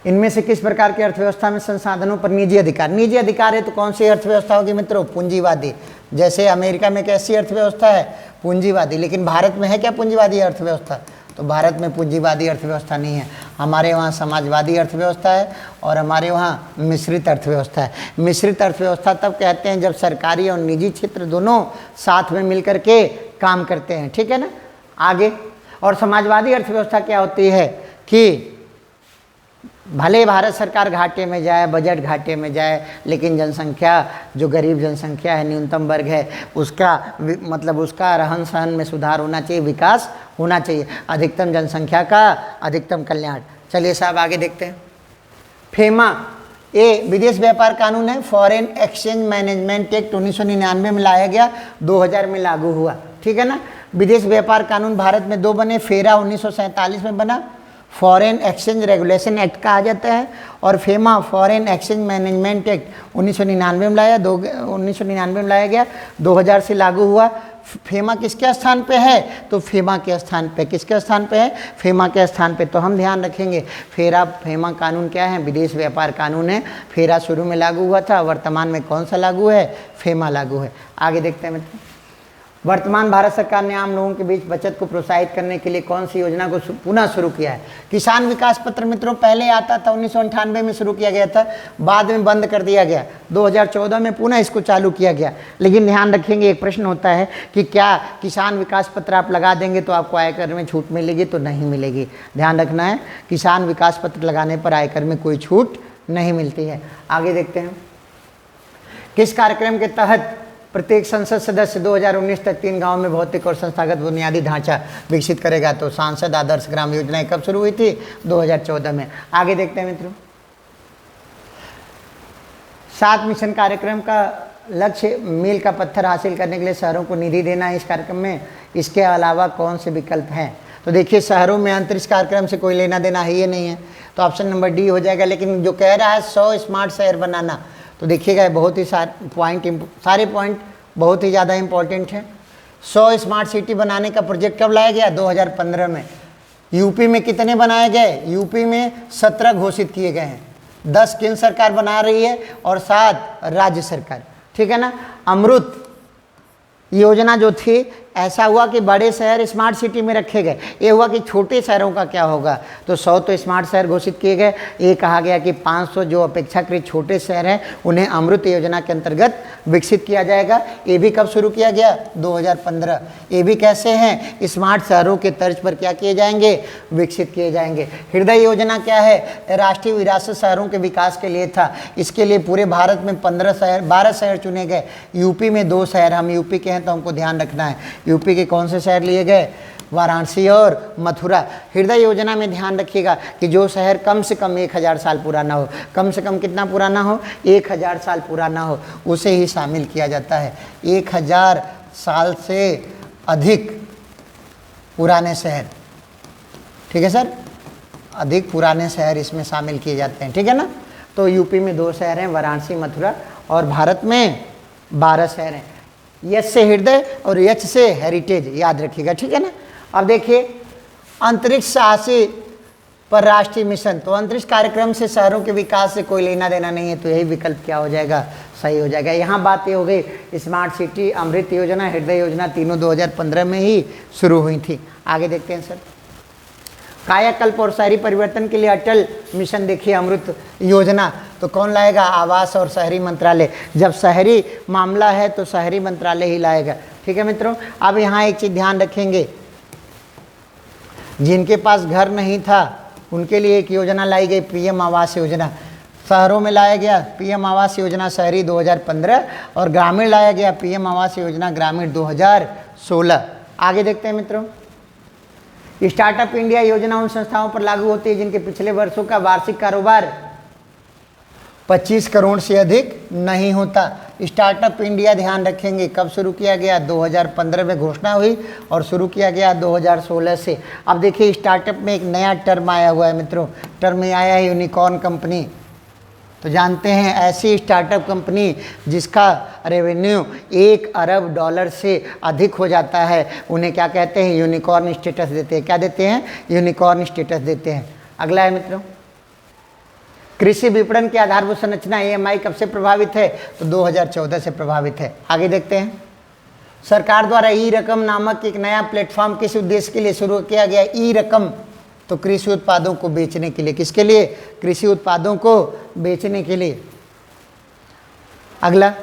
इनमें से किस प्रकार की अर्थव्यवस्था में संसाधनों पर निजी अधिकार? निजी अधिकार है तो कौन सी अर्थव्यवस्था होगी मित्रों? पूंजीवादी। जैसे अमेरिका में कैसी अर्थव्यवस्था है? पूंजीवादी। लेकिन भारत में है क्या पूंजीवादी अर्थव्यवस्था? तो भारत में पूंजीवादी अर्थव्यवस्था नहीं है। हमारे वहाँ समाजवादी अर्थव्यवस्था है और हमारे वहाँ मिश्रित अर्थव्यवस्था है। मिश्रित अर्थव्यवस्था तब कहते हैं जब सरकारी और निजी क्षेत्र दोनों साथ में मिलकर के काम करते हैं, ठीक है ना। आगे और समाजवादी अर्थव्यवस्था क्या होती है कि भले भारत सरकार घाटे में जाए, बजट घाटे में जाए, लेकिन जनसंख्या जो गरीब जनसंख्या है, न्यूनतम वर्ग है, उसका मतलब उसका रहन सहन में सुधार होना चाहिए, विकास होना चाहिए। अधिकतम जनसंख्या का अधिकतम कल्याण। चलिए साहब आगे देखते हैं। फेमा ये विदेश व्यापार कानून है, फॉरेन एक्सचेंज मैनेजमेंट एक्ट 1999 में लाया गया, 2000 में लागू हुआ, ठीक है ना। विदेश व्यापार कानून भारत में 2 बने, फेरा 1947 में बना, फॉरेन एक्सचेंज रेगुलेशन एक्ट कहा जाता है, और FEMA foreign exchange management act 1999 में लाया 1999 में लाया गया, 2000 से लागू हुआ। फेमा किसके स्थान पे है? तो फेमा के स्थान पे। किसके स्थान पे है? फेमा के स्थान पे। तो हम ध्यान रखेंगे फेमा कानून क्या है? विदेश व्यापार कानून है। फेरा शुरू में लागू हुआ था, वर्तमान में कौन सा लागू है? फेमा लागू है। आगे देखते हैं मित्रों, वर्तमान भारत सरकार ने आम लोगों के बीच बचत को प्रोत्साहित करने के लिए कौन सी योजना को पुनः शुरू किया है? किसान विकास पत्र मित्रों पहले आता था, 1998 में शुरू किया गया था, बाद में बंद कर दिया गया, 2014 में पुनः इसको चालू किया गया। लेकिन ध्यान रखेंगे एक प्रश्न होता है कि क्या किसान विकास पत्र आप लगा देंगे तो आपको आयकर में छूट मिलेगी? तो नहीं मिलेगी। ध्यान रखना है किसान विकास पत्र लगाने पर आयकर में कोई छूट नहीं मिलती है। आगे देखते हैं किस कार्यक्रम के तहत प्रत्येक संसद सदस्य 2019 तक 3 गांवों में भौतिक और संस्थागत बुनियादी ढांचा विकसित करेगा? तो सांसद आदर्श ग्राम योजना कब शुरू हुई थी? 2014 में। आगे देखते हैं मित्रों, 7 मिशन कार्यक्रम का लक्ष्य मील का पत्थर हासिल करने के लिए शहरों को निधि देना है। इस कार्यक्रम में इसके अलावा कौन से विकल्प हैं? तो देखिए शहरों में अंतरिक्ष कार्यक्रम से कोई लेना देना है ये नहीं है, तो ऑप्शन नंबर डी हो जाएगा। लेकिन जो कह रहा है 100 स्मार्ट शहर बनाना, तो देखिएगा बहुत ही सारे पॉइंट बहुत ही ज़्यादा इंपॉर्टेंट हैं। 100 स्मार्ट सिटी बनाने का प्रोजेक्ट कब लाया गया? 2015 में। यूपी में कितने बनाए गए? यूपी में 17 घोषित किए गए हैं, 10 केंद्र सरकार बना रही है और 7 राज्य सरकार, ठीक है ना। अमृत योजना जो थी, ऐसा हुआ कि बड़े शहर स्मार्ट सिटी में रखे गए, ये हुआ कि छोटे शहरों का क्या होगा? तो 100 तो स्मार्ट शहर घोषित किए गए, ये कहा गया कि 500 जो अपेक्षाकृत छोटे शहर हैं उन्हें अमृत योजना के अंतर्गत विकसित किया जाएगा। ये भी कब शुरू किया गया? 2015। ये भी कैसे हैं? स्मार्ट शहरों के तर्ज पर क्या किए जाएंगे? विकसित किए जाएंगे। हृदय योजना क्या है? राष्ट्रीय विरासत शहरों के विकास के लिए था। इसके लिए पूरे भारत में 12 शहर चुने गए, यूपी में 2 शहर, हम यूपी के हैं तो हमको ध्यान रखना है। यूपी के कौन से शहर लिए गए? वाराणसी और मथुरा। हृदय योजना में ध्यान रखिएगा कि जो शहर कम से कम 1000 साल पुराना हो, कम से कम कितना पुराना हो? 1000 साल पुराना हो, उसे ही शामिल किया जाता है। 1000 साल से अधिक पुराने शहर, ठीक है सर, अधिक पुराने शहर इसमें शामिल किए जाते हैं, ठीक है ना। तो यूपी में 2 शहर हैं, वाराणसी मथुरा, और भारत में 12 शहर हैं। यस से हृदय और एच से हेरिटेज, याद रखिएगा, ठीक है ना। अब देखिए अंतरिक्ष साहसी पर राष्ट्रीय मिशन, तो अंतरिक्ष कार्यक्रम से शहरों के विकास से कोई लेना देना नहीं है, तो यही विकल्प क्या हो जाएगा? सही हो जाएगा। यहाँ बात ये हो गई स्मार्ट सिटी, अमृत योजना, हृदय योजना, तीनों 2015 में ही शुरू हुई थी। आगे देखते हैं सर, कायाकल्प और शहरी परिवर्तन के लिए अटल मिशन देखिए अमृत योजना, तो कौन लाएगा? आवास और शहरी मंत्रालय। जब शहरी मामला है तो शहरी मंत्रालय ही लाएगा। ठीक है मित्रों। अब यहाँ एक चीज़ ध्यान रखेंगे, जिनके पास घर नहीं था उनके लिए एक योजना लाई गई, पीएम आवास योजना। शहरों में लाया गया पीएम आवास योजना शहरी 2015 और ग्रामीण लाया गया पीएम आवास योजना ग्रामीण 2016। आगे देखते हैं मित्रों। स्टार्टअप इंडिया योजना उन संस्थाओं पर लागू होती है जिनके पिछले वर्षों का वार्षिक कारोबार 25 करोड़ से अधिक नहीं होता। स्टार्टअप इंडिया ध्यान रखेंगे कब शुरू किया गया? 2015 में घोषणा हुई और शुरू किया गया 2016 से। अब देखिए स्टार्टअप में एक नया टर्म आया हुआ है मित्रों, टर्म आया है यूनिकॉर्न कंपनी। तो जानते हैं ऐसी स्टार्टअप कंपनी जिसका रेवेन्यू $1 अरब से अधिक हो जाता है, उन्हें क्या कहते हैं? यूनिकॉर्न स्टेटस देते हैं। क्या देते हैं? यूनिकॉर्न स्टेटस देते हैं। अगला है मित्रों, कृषि विपणन की आधारभूत संरचना EMI कब से प्रभावित है? तो 2014 से प्रभावित है। आगे देखते हैं। सरकार द्वारा ई रकम नामक एक नया प्लेटफॉर्म किस उद्देश्य के लिए शुरू किया गया? ई रकम, तो कृषि उत्पादों को बेचने के लिए। किसके लिए? कृषि उत्पादों को बेचने के लिए। अगला,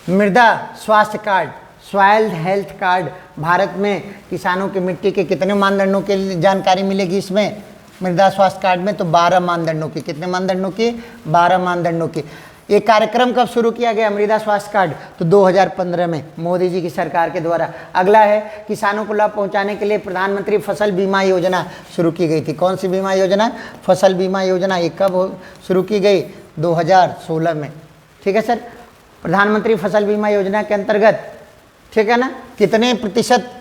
मृदा स्वास्थ्य card, soil health card. Bharat में किसानों की मिट्टी के कितने मानदंडों की जानकारी मिलेगी इसमें? मृदा स्वास्थ्य कार्ड में तो 12 मानदंडों की। कितने मानदंडों की? 12 मानदंडों की। ये कार्यक्रम कब शुरू किया गया मृदा स्वास्थ्य कार्ड? तो 2015 में मोदी जी की सरकार के द्वारा। अगला है, किसानों को लाभ पहुंचाने के लिए प्रधानमंत्री फसल बीमा योजना शुरू की गई थी। कौन सी बीमा योजना? फसल बीमा योजना। ये कब शुरू की गई? 2016 में। ठीक है सर। प्रधानमंत्री फसल बीमा योजना के अंतर्गत, ठीक है ना, कितने प्रतिशत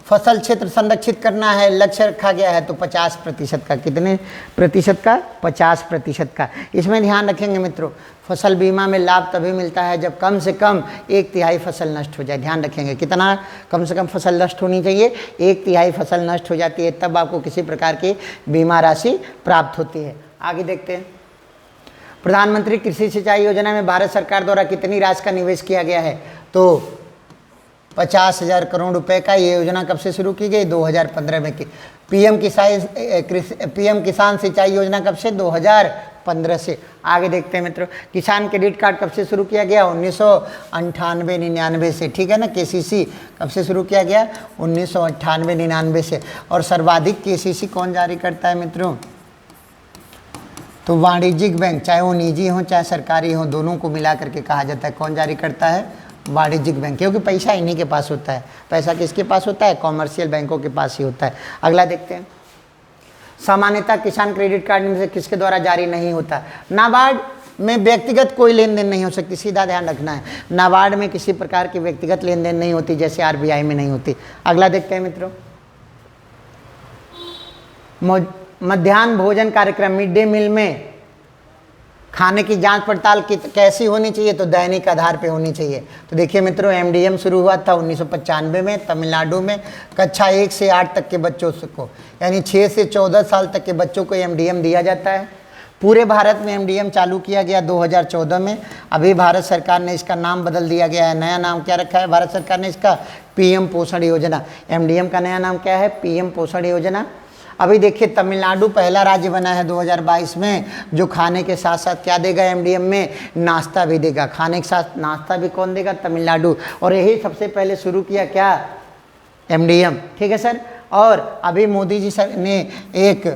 फसल क्षेत्र संरक्षित करना है लक्ष्य रखा गया है? तो 50% का। कितने प्रतिशत का? 50% का। इसमें ध्यान रखेंगे मित्रों, फसल बीमा में लाभ तभी मिलता है जब कम से कम 1/3 फसल नष्ट हो जाए। ध्यान रखेंगे कितना कम से कम फसल नष्ट होनी चाहिए? 1/3 फसल नष्ट हो जाती है तब आपको किसी प्रकार की बीमा राशि प्राप्त होती है। आगे देखते हैं। प्रधानमंत्री कृषि सिंचाई योजना में भारत सरकार द्वारा कितनी राशि का निवेश किया गया है? तो 50,000 करोड़ रुपए का। ये योजना कब से शुरू की गई? 2015 में की। पीएम किसान सिंचाई योजना कब से? 2015 से। आगे देखते हैं मित्रों, किसान क्रेडिट कार्ड कब से शुरू किया गया? 1998-99 से। ठीक है ना। केसीसी कब से शुरू किया गया? 1998-99 से। और सर्वाधिक केसीसी कौन जारी करता है मित्रों? तो वाणिज्यिक बैंक, चाहे वो निजी हो चाहे सरकारी हो, दोनों को मिला करके कहा जाता है। कौन जारी करता है? वाणिज्यिक बैंक, क्योंकि पैसा इन्हीं के पास होता है। पैसा किसके पास होता है? कॉमर्शियल बैंकों के पास ही होता है। अगला देखते हैं। सामान्यतः किसान क्रेडिट कार्ड में से किसके द्वारा जारी नहीं होता? नाबार्ड में व्यक्तिगत कोई लेन देन नहीं हो सकती। सीधा ध्यान रखना है, नाबार्ड में किसी प्रकार की व्यक्तिगत लेन देन नहीं होती, जैसे RBI में नहीं होती। अगला देखते हैं मित्रों। मध्याह्न भोजन कार्यक्रम, मिड डे मील में खाने की जांच पड़ताल कैसी होनी चाहिए? तो दैनिक आधार पे होनी चाहिए। तो देखिए मित्रों, MDM शुरू हुआ था 1995 में तमिलनाडु में। कक्षा 1 से 8 तक के बच्चों को, यानी 6 से 14 साल तक के बच्चों को MDM दिया जाता है। पूरे भारत में MDM चालू किया गया 2014 में। अभी भारत सरकार ने इसका नाम बदल दिया गया है। नया नाम क्या रखा है भारत सरकार ने इसका? PM पोषण योजना। MDM का नया नाम क्या है? PM पोषण योजना। अभी देखिए, तमिलनाडु पहला राज्य बना है 2022 में जो खाने के साथ साथ क्या देगा? MDM में नाश्ता भी देगा। खाने के साथ नाश्ता भी कौन देगा? तमिलनाडु। और यही सबसे पहले शुरू किया क्या? MDM। ठीक है सर। और अभी मोदी जी सर ने एक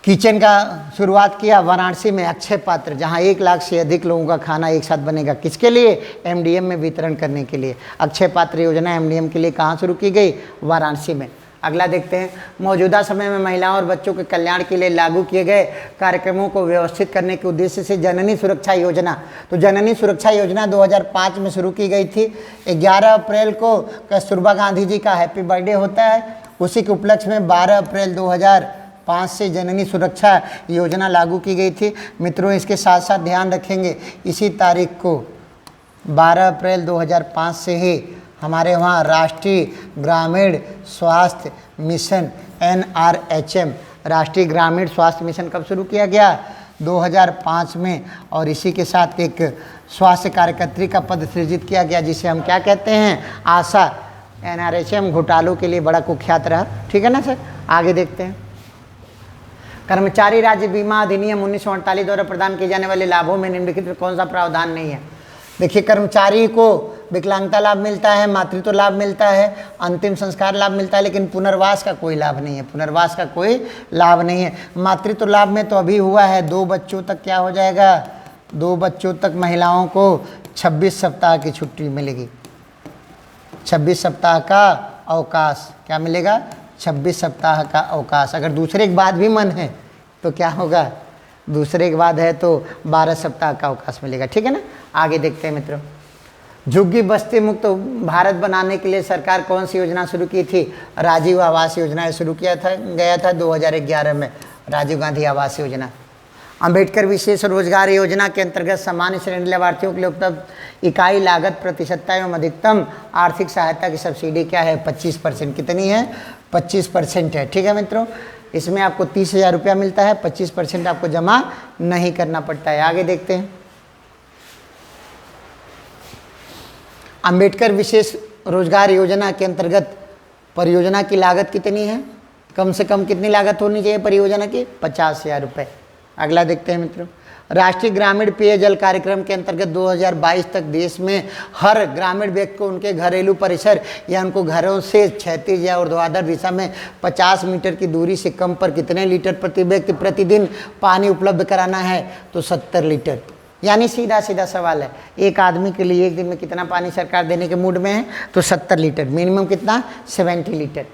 किचन का शुरुआत किया वाराणसी में, अक्षय पात्र, जहां 1 लाख से अधिक लोगों का खाना एक साथ बनेगा। किसके लिए? MDM में वितरण करने के लिए। अक्षय पात्र योजना MDM के लिए कहाँ शुरू की गई? वाराणसी में। अगला देखते हैं। मौजूदा समय में महिलाओं और बच्चों के कल्याण के लिए लागू किए गए कार्यक्रमों को व्यवस्थित करने के उद्देश्य से जननी सुरक्षा योजना। तो जननी सुरक्षा योजना 2005 में शुरू की गई थी। 11 अप्रैल को कस्तूरबा गांधी जी का हैप्पी बर्थडे होता है। उसी के उपलक्ष्य में 12 अप्रैल 2005 से जननी सुरक्षा योजना लागू की गई थी। मित्रों, इसके साथ साथ ध्यान रखेंगे, इसी तारीख को 12 अप्रैल 2005 से ही हमारे वहाँ राष्ट्रीय ग्रामीण स्वास्थ्य मिशन NRHM, राष्ट्रीय ग्रामीण स्वास्थ्य मिशन कब शुरू किया गया? 2005 में। और इसी के साथ एक स्वास्थ्य कार्यकर्त्री का पद सृजित किया गया, जिसे हम क्या कहते हैं? आशा। NRHM घोटालों के लिए बड़ा कुख्यात रहा। ठीक है ना सर, आगे देखते हैं। कर्मचारी राज्य बीमा अधिनियम 1948 द्वारा प्रदान किए जाने वाले लाभों में निम्नलिखित में कौन सा प्रावधान नहीं है? देखिए, कर्मचारी को विकलांगता लाभ मिलता है, मातृत्व लाभ मिलता है, अंतिम संस्कार लाभ मिलता है, लेकिन पुनर्वास का कोई लाभ नहीं है। पुनर्वास का कोई लाभ नहीं है। मातृत्व लाभ में तो अभी हुआ है, 2 बच्चों तक क्या हो जाएगा, 2 बच्चों तक महिलाओं को 26 सप्ताह की छुट्टी मिलेगी। 26 सप्ताह का अवकाश क्या मिलेगा? 26 सप्ताह का अवकाश। अगर दूसरे के बाद भी मन है तो क्या होगा? दूसरे के बाद है तो 12 सप्ताह का अवकाश मिलेगा। ठीक है ना, आगे देखते हैं मित्रों। झुग्गी बस्ती मुक्त भारत बनाने के लिए सरकार कौन सी योजना शुरू की थी? राजीव आवास योजना शुरू किया था गया था 2011 में, राजीव गांधी आवास योजना। अंबेडकर विशेष रोजगार योजना के अंतर्गत सामान्य श्रेणी लाभार्थियों के लिए उपलब्ध इकाई लागत प्रतिशतता एवं अधिकतम आर्थिक सहायता की सब्सिडी क्या है? 25%। कितनी है? 25% है। ठीक है मित्रों, इसमें आपको 30,000 रुपया मिलता है, 25% आपको जमा नहीं करना पड़ता है। आगे देखते हैं। अंबेडकर विशेष रोजगार योजना के अंतर्गत परियोजना की लागत कितनी है? कम से कम कितनी लागत होनी चाहिए परियोजना की? 50,000 रुपये। अगला देखते हैं मित्रों। राष्ट्रीय ग्रामीण पेयजल कार्यक्रम के अंतर्गत 2022 तक देश में हर ग्रामीण व्यक्ति को उनके घरेलू परिसर या उनको घरों से क्षैतिज या ऊर्ध्वाधर दिशा में 50 मीटर की दूरी से कम पर कितने लीटर प्रति व्यक्ति प्रतिदिन पानी उपलब्ध कराना है? तो 70 लीटर। यानी सीधा सीधा सवाल है, एक आदमी के लिए एक दिन में कितना पानी सरकार देने के मूड में है? तो 70 लीटर। मिनिमम कितना? 70 लीटर।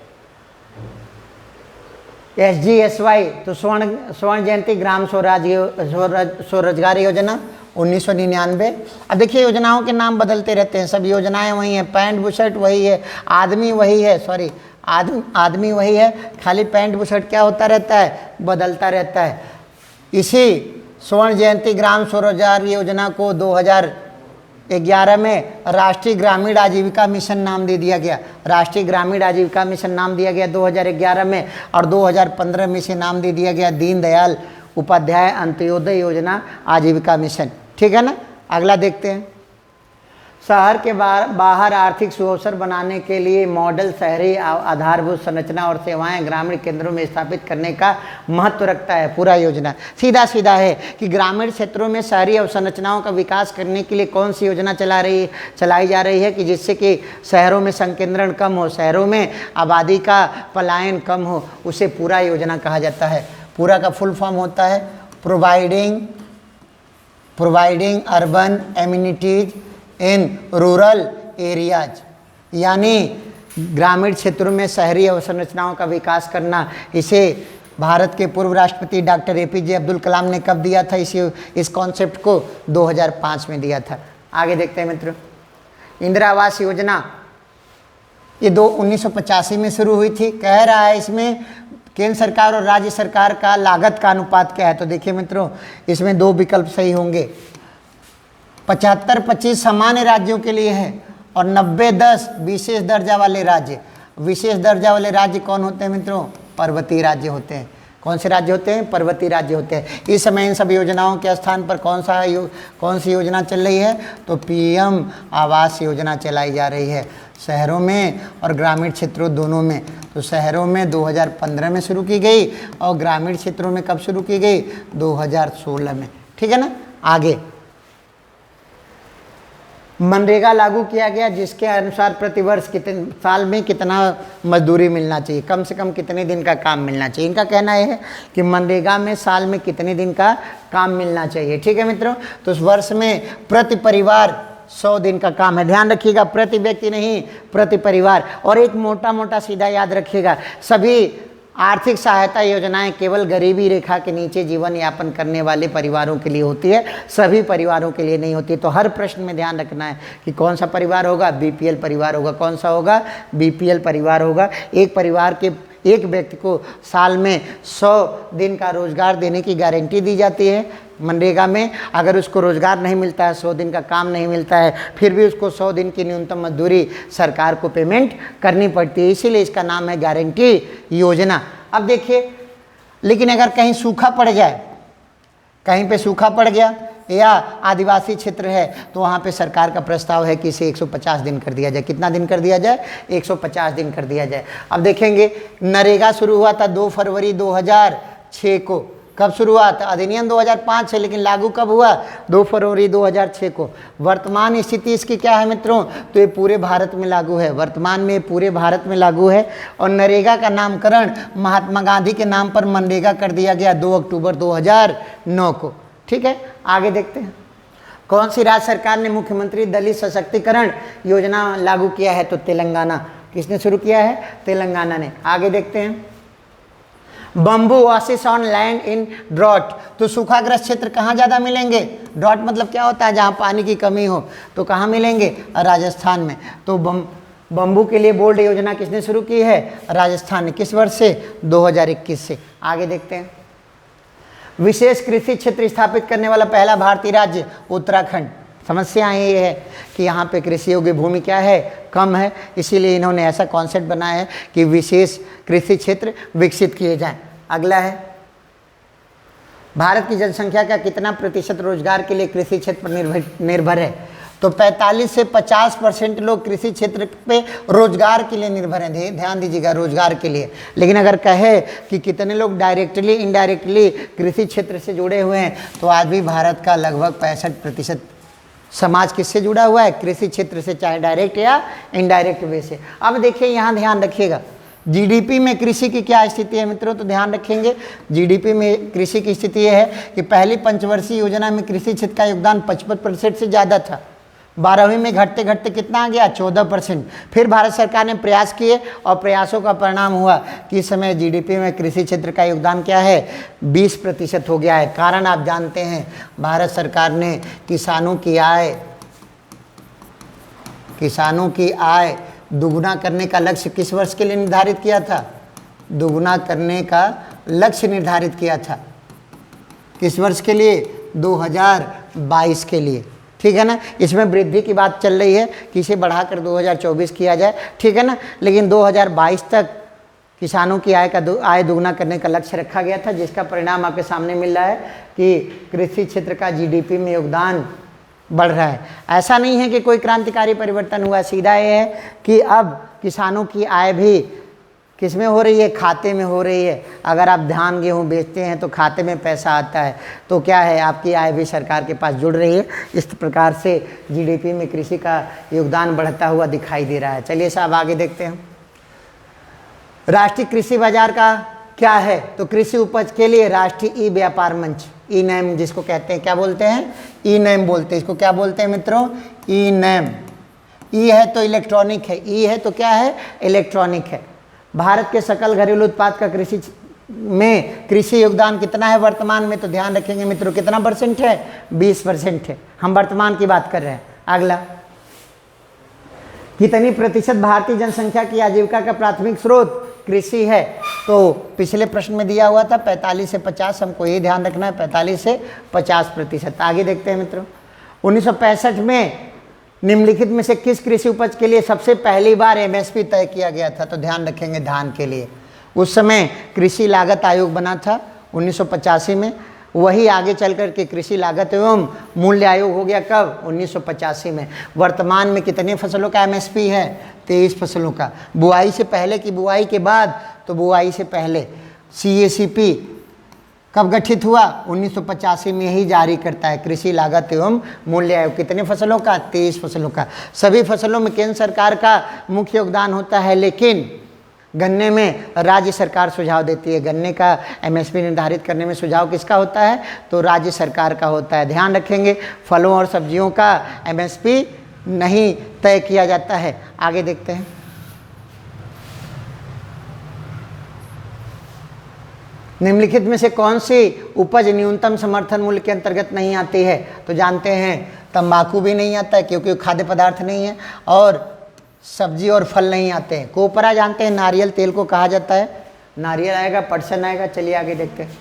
SGSY तो स्वर्ण जयंती ग्राम स्वरोजगार योजना 1999। अब देखिए, योजनाओं के नाम बदलते रहते हैं, सब योजनाएं वही हैं, पैंट बुशर्ट वही है, आदमी वही है, सॉरी आदमी वही है, खाली पैंट बुशर्ट क्या होता रहता है? बदलता रहता है। इसी स्वर्ण जयंती ग्राम स्वरोजगार योजना को 2011 में राष्ट्रीय ग्रामीण आजीविका मिशन नाम दे दिया गया। राष्ट्रीय ग्रामीण आजीविका मिशन नाम दिया गया 2011 में, और 2015 में से नाम दे दिया गया दीनदयाल उपाध्याय अंत्योदय योजना आजीविका मिशन। ठीक है ना, अगला देखते हैं। शहर के बाहर आर्थिक सुअवसर बनाने के लिए मॉडल शहरी आधारभूत संरचना और सेवाएं ग्रामीण केंद्रों में स्थापित करने का महत्व रखता है। पूरा योजना सीधा सीधा है कि ग्रामीण क्षेत्रों में शहरी अवसंरचनाओं का विकास करने के लिए कौन सी योजना चलाई जा रही है कि जिससे कि शहरों में संकेंद्रण कम हो, शहरों में आबादी का पलायन कम हो, उसे पूरा योजना कहा जाता है। पूरा का फुल फॉर्म होता है providing urban amenities in rural areas, यानी ग्रामीण क्षेत्रों में शहरी अवसंरचनाओं का विकास करना। इसे भारत के पूर्व राष्ट्रपति डॉक्टर APJ अब्दुल कलाम ने कब दिया था? इस कॉन्सेप्ट को 2005 में दिया था। आगे देखते हैं मित्रों। इंदिरा आवास योजना ये 1985 में शुरू हुई थी। कह रहा है इसमें केंद्र सरकार और राज्य सरकार का लागत का अनुपात क्या है? तो देखिए मित्रों, इसमें 2 विकल्प सही होंगे। 75-25 सामान्य राज्यों के लिए है और 90-10 विशेष दर्जा वाले राज्य। विशेष दर्जा वाले राज्य कौन होते हैं मित्रों? पर्वतीय राज्य होते हैं। कौन से राज्य होते हैं? पर्वतीय राज्य होते हैं। इस समय इन सब योजनाओं के स्थान पर कौन सी योजना चल रही है? तो PM आवास योजना चलाई जा रही है, शहरों में और ग्रामीण क्षेत्रों दोनों में। तो शहरों में 2015 में शुरू की गई और ग्रामीण क्षेत्रों में कब शुरू की गई? 2016 में। ठीक है ना, आगे मनरेगा लागू किया गया, जिसके अनुसार प्रतिवर्ष कितने साल में कितना मजदूरी मिलना चाहिए, कम से कम कितने दिन का काम मिलना चाहिए। इनका कहना है कि मनरेगा में साल में कितने दिन का काम मिलना चाहिए। ठीक है मित्रों, तो उस वर्ष में प्रति परिवार 100 दिन का काम है। ध्यान रखिएगा, प्रति व्यक्ति नहीं, प्रति परिवार। और एक मोटा मोटा सीधा याद रखिएगा, सभी आर्थिक सहायता योजनाएं केवल गरीबी रेखा के नीचे जीवन यापन करने वाले परिवारों के लिए होती है, सभी परिवारों के लिए नहीं होती। तो हर प्रश्न में ध्यान रखना है कि कौन सा परिवार होगा? BPL परिवार होगा। कौन सा होगा? BPL परिवार होगा। एक परिवार के एक व्यक्ति को साल में 100 दिन का रोजगार देने की गारंटी दी जाती है मनरेगा में। अगर उसको रोजगार नहीं मिलता है, 100 दिन का काम नहीं मिलता है, फिर भी उसको 100 दिन की न्यूनतम मजदूरी सरकार को पेमेंट करनी पड़ती है। इसीलिए इसका नाम है गारंटी योजना। अब देखिए, लेकिन अगर कहीं सूखा पड़ जाए, कहीं पे सूखा पड़ गया, या आदिवासी क्षेत्र है तो वहाँ पे सरकार का प्रस्ताव है कि इसे 150 दिन कर दिया जाए। कितना दिन कर दिया जाए? 150 दिन कर दिया जाए। अब देखेंगे नरेगा शुरू हुआ था 2 फरवरी 2006 को। कब शुरू हुआ था? अधिनियम 2005 से, लेकिन लागू कब हुआ? 2 फरवरी 2006 को। वर्तमान स्थिति इसकी क्या है मित्रों? तो ये पूरे भारत में लागू है, वर्तमान में पूरे भारत में लागू है। और नरेगा का नामकरण महात्मा गांधी के नाम पर मनरेगा कर दिया गया 2 अक्टूबर 2009 को। ठीक है, आगे देखते हैं। कौन सी राज्य सरकार ने मुख्यमंत्री दलित सशक्तिकरण योजना लागू किया है? तो तेलंगाना। किसने शुरू किया है? तेलंगाना ने। आगे देखते हैं। Bamboo oasis on land in drought, तो सूखाग्रस्त क्षेत्र कहाँ ज़्यादा मिलेंगे? ड्रॉट मतलब क्या होता है? जहाँ पानी की कमी हो। तो कहाँ मिलेंगे? राजस्थान में। तो बम्बू के लिए बोल्ड योजना किसने शुरू की है? राजस्थान ने। किस वर्ष से? 2021 से। आगे देखते हैं। विशेष कृषि क्षेत्र स्थापित करने वाला पहला भारतीय राज्य उत्तराखंड। समस्या ये है कि यहाँ पे कृषि योग्य भूमि क्या है? कम है, इसीलिए इन्होंने ऐसा कॉन्सेप्ट बनाया है कि विशेष कृषि क्षेत्र विकसित किए जाएं। अगला है, भारत की जनसंख्या का कितना प्रतिशत रोजगार के लिए कृषि क्षेत्र पर निर्भर है? तो 45 से 50% लोग कृषि क्षेत्र पे रोजगार के लिए निर्भर हैं। ध्यान दीजिएगा, रोजगार के लिए। लेकिन अगर कहे कि कितने लोग डायरेक्टली इनडायरेक्टली कृषि क्षेत्र से जुड़े हुए हैं, तो आज भी भारत का लगभग 65% समाज किससे जुड़ा हुआ है? कृषि क्षेत्र से, चाहे डायरेक्ट या इनडायरेक्ट वे से। अब देखिए, यहाँ ध्यान रखिएगा, जीडीपी में कृषि की क्या स्थिति है मित्रों? तो ध्यान रखेंगे, जीडीपी में कृषि की स्थिति यह है कि पहली पंचवर्षीय योजना में कृषि क्षेत्र का योगदान 55% से ज़्यादा था। 12वीं में घटते घटते कितना आ गया? 14%। फिर भारत सरकार ने प्रयास किए और प्रयासों का परिणाम हुआ कि इस समय जीडीपी में कृषि क्षेत्र का योगदान क्या है? 20% हो गया है। कारण आप जानते हैं, भारत सरकार ने किसानों की आय दुगुना करने का लक्ष्य किस वर्ष के लिए निर्धारित किया था? दुगुना करने का लक्ष्य निर्धारित किया था। किस वर्ष के लिए? 2022 के लिए। ठीक है ना। इसमें वृद्धि की बात चल रही है कि इसे बढ़ाकर 2024 किया जाए। ठीक है ना। लेकिन 2022 तक किसानों की आय दोगुना करने का लक्ष्य रखा गया था, जिसका परिणाम आपके सामने मिल रहा है कि कृषि क्षेत्र का जीडीपी में योगदान बढ़ रहा है। ऐसा नहीं है कि कोई क्रांतिकारी परिवर्तन हुआ, सीधा ये है कि अब किसानों की आय भी किस में हो रही है? खाते में हो रही है। अगर आप धान गेहूँ बेचते हैं तो खाते में पैसा आता है, तो क्या है? आपकी आय भी सरकार के पास जुड़ रही है। इस प्रकार से जीडीपी में कृषि का योगदान बढ़ता हुआ दिखाई दे रहा है। चलिए साहब आगे देखते हैं। राष्ट्रीय कृषि बाजार का क्या है? तो कृषि उपज के लिए राष्ट्रीय ई व्यापार मंच, ई नैम जिसको कहते हैं, क्या बोलते हैं? ई नैम बोलते हैं। इसको क्या बोलते हैं मित्रों? E NAM. ई है तो इलेक्ट्रॉनिक है, ई है तो क्या है? इलेक्ट्रॉनिक है। भारत के सकल घरेलू उत्पाद का कृषि योगदान कितना है वर्तमान में? तो ध्यान रखेंगे मित्रों, कितना % है? 20% है। हम वर्तमान की बात कर रहे हैं। अगला, कितनी प्रतिशत भारतीय जनसंख्या की आजीविका का प्राथमिक स्रोत कृषि है? तो पिछले प्रश्न में दिया हुआ था 45 से 50, हमको ये ध्यान रखना है 45 से 50%। आगे देखते हैं मित्रों। 1965 में निम्नलिखित में से किस कृषि उपज के लिए सबसे पहली बार एमएसपी तय किया गया था? तो ध्यान रखेंगे, धान के लिए। उस समय कृषि लागत आयोग बना था 1985 में, वही आगे चल कर के कृषि लागत एवं मूल्य आयोग हो गया। कब? 1985 में। वर्तमान में कितने फसलों का एमएसपी है? 23 फसलों का। बुआई से पहले की बुआई के बाद? तो बुआई से पहले। सीएसीपी कब गठित हुआ? 1985 में ही जारी करता है कृषि लागत एवं मूल्य आयोग। कितने फसलों का? 23 फसलों का। सभी फसलों में केंद्र सरकार का मुख्य योगदान होता है, लेकिन गन्ने में राज्य सरकार सुझाव देती है। गन्ने का एमएसपी निर्धारित करने में सुझाव किसका होता है? तो राज्य सरकार का होता है। ध्यान रखेंगे, फलों और सब्जियों का एमएसपी नहीं तय किया जाता है। आगे देखते हैं। निम्नलिखित में से कौन सी उपज न्यूनतम समर्थन मूल्य के अंतर्गत नहीं आती है? तो जानते हैं, तंबाकू भी नहीं आता है क्योंकि खाद्य पदार्थ नहीं है, और सब्जी और फल नहीं आते हैं। कोपरा जानते हैं, नारियल तेल को कहा जाता है। नारियल आएगा, पटसन आएगा। चलिए आगे देखते हैं।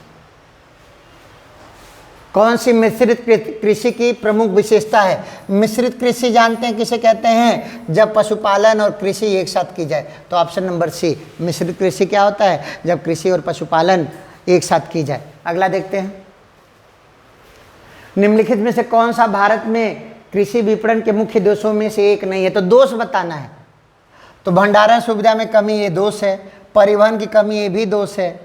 कौन सी मिश्रित कृषि की प्रमुख विशेषता है? मिश्रित कृषि जानते हैं किसे कहते हैं? जब पशुपालन और कृषि एक साथ की जाए। तो ऑप्शन नंबर सी, मिश्रित कृषि क्या होता है? जब कृषि और पशुपालन एक साथ की जाए। अगला देखते हैं। निम्नलिखित में से कौन सा भारत में कृषि विपणन के मुख्य दोषों में से एक नहीं है? तो दोष बताना है। तो भंडारण सुविधा में कमी ये दोष है, परिवहन की कमी ये भी दोष है,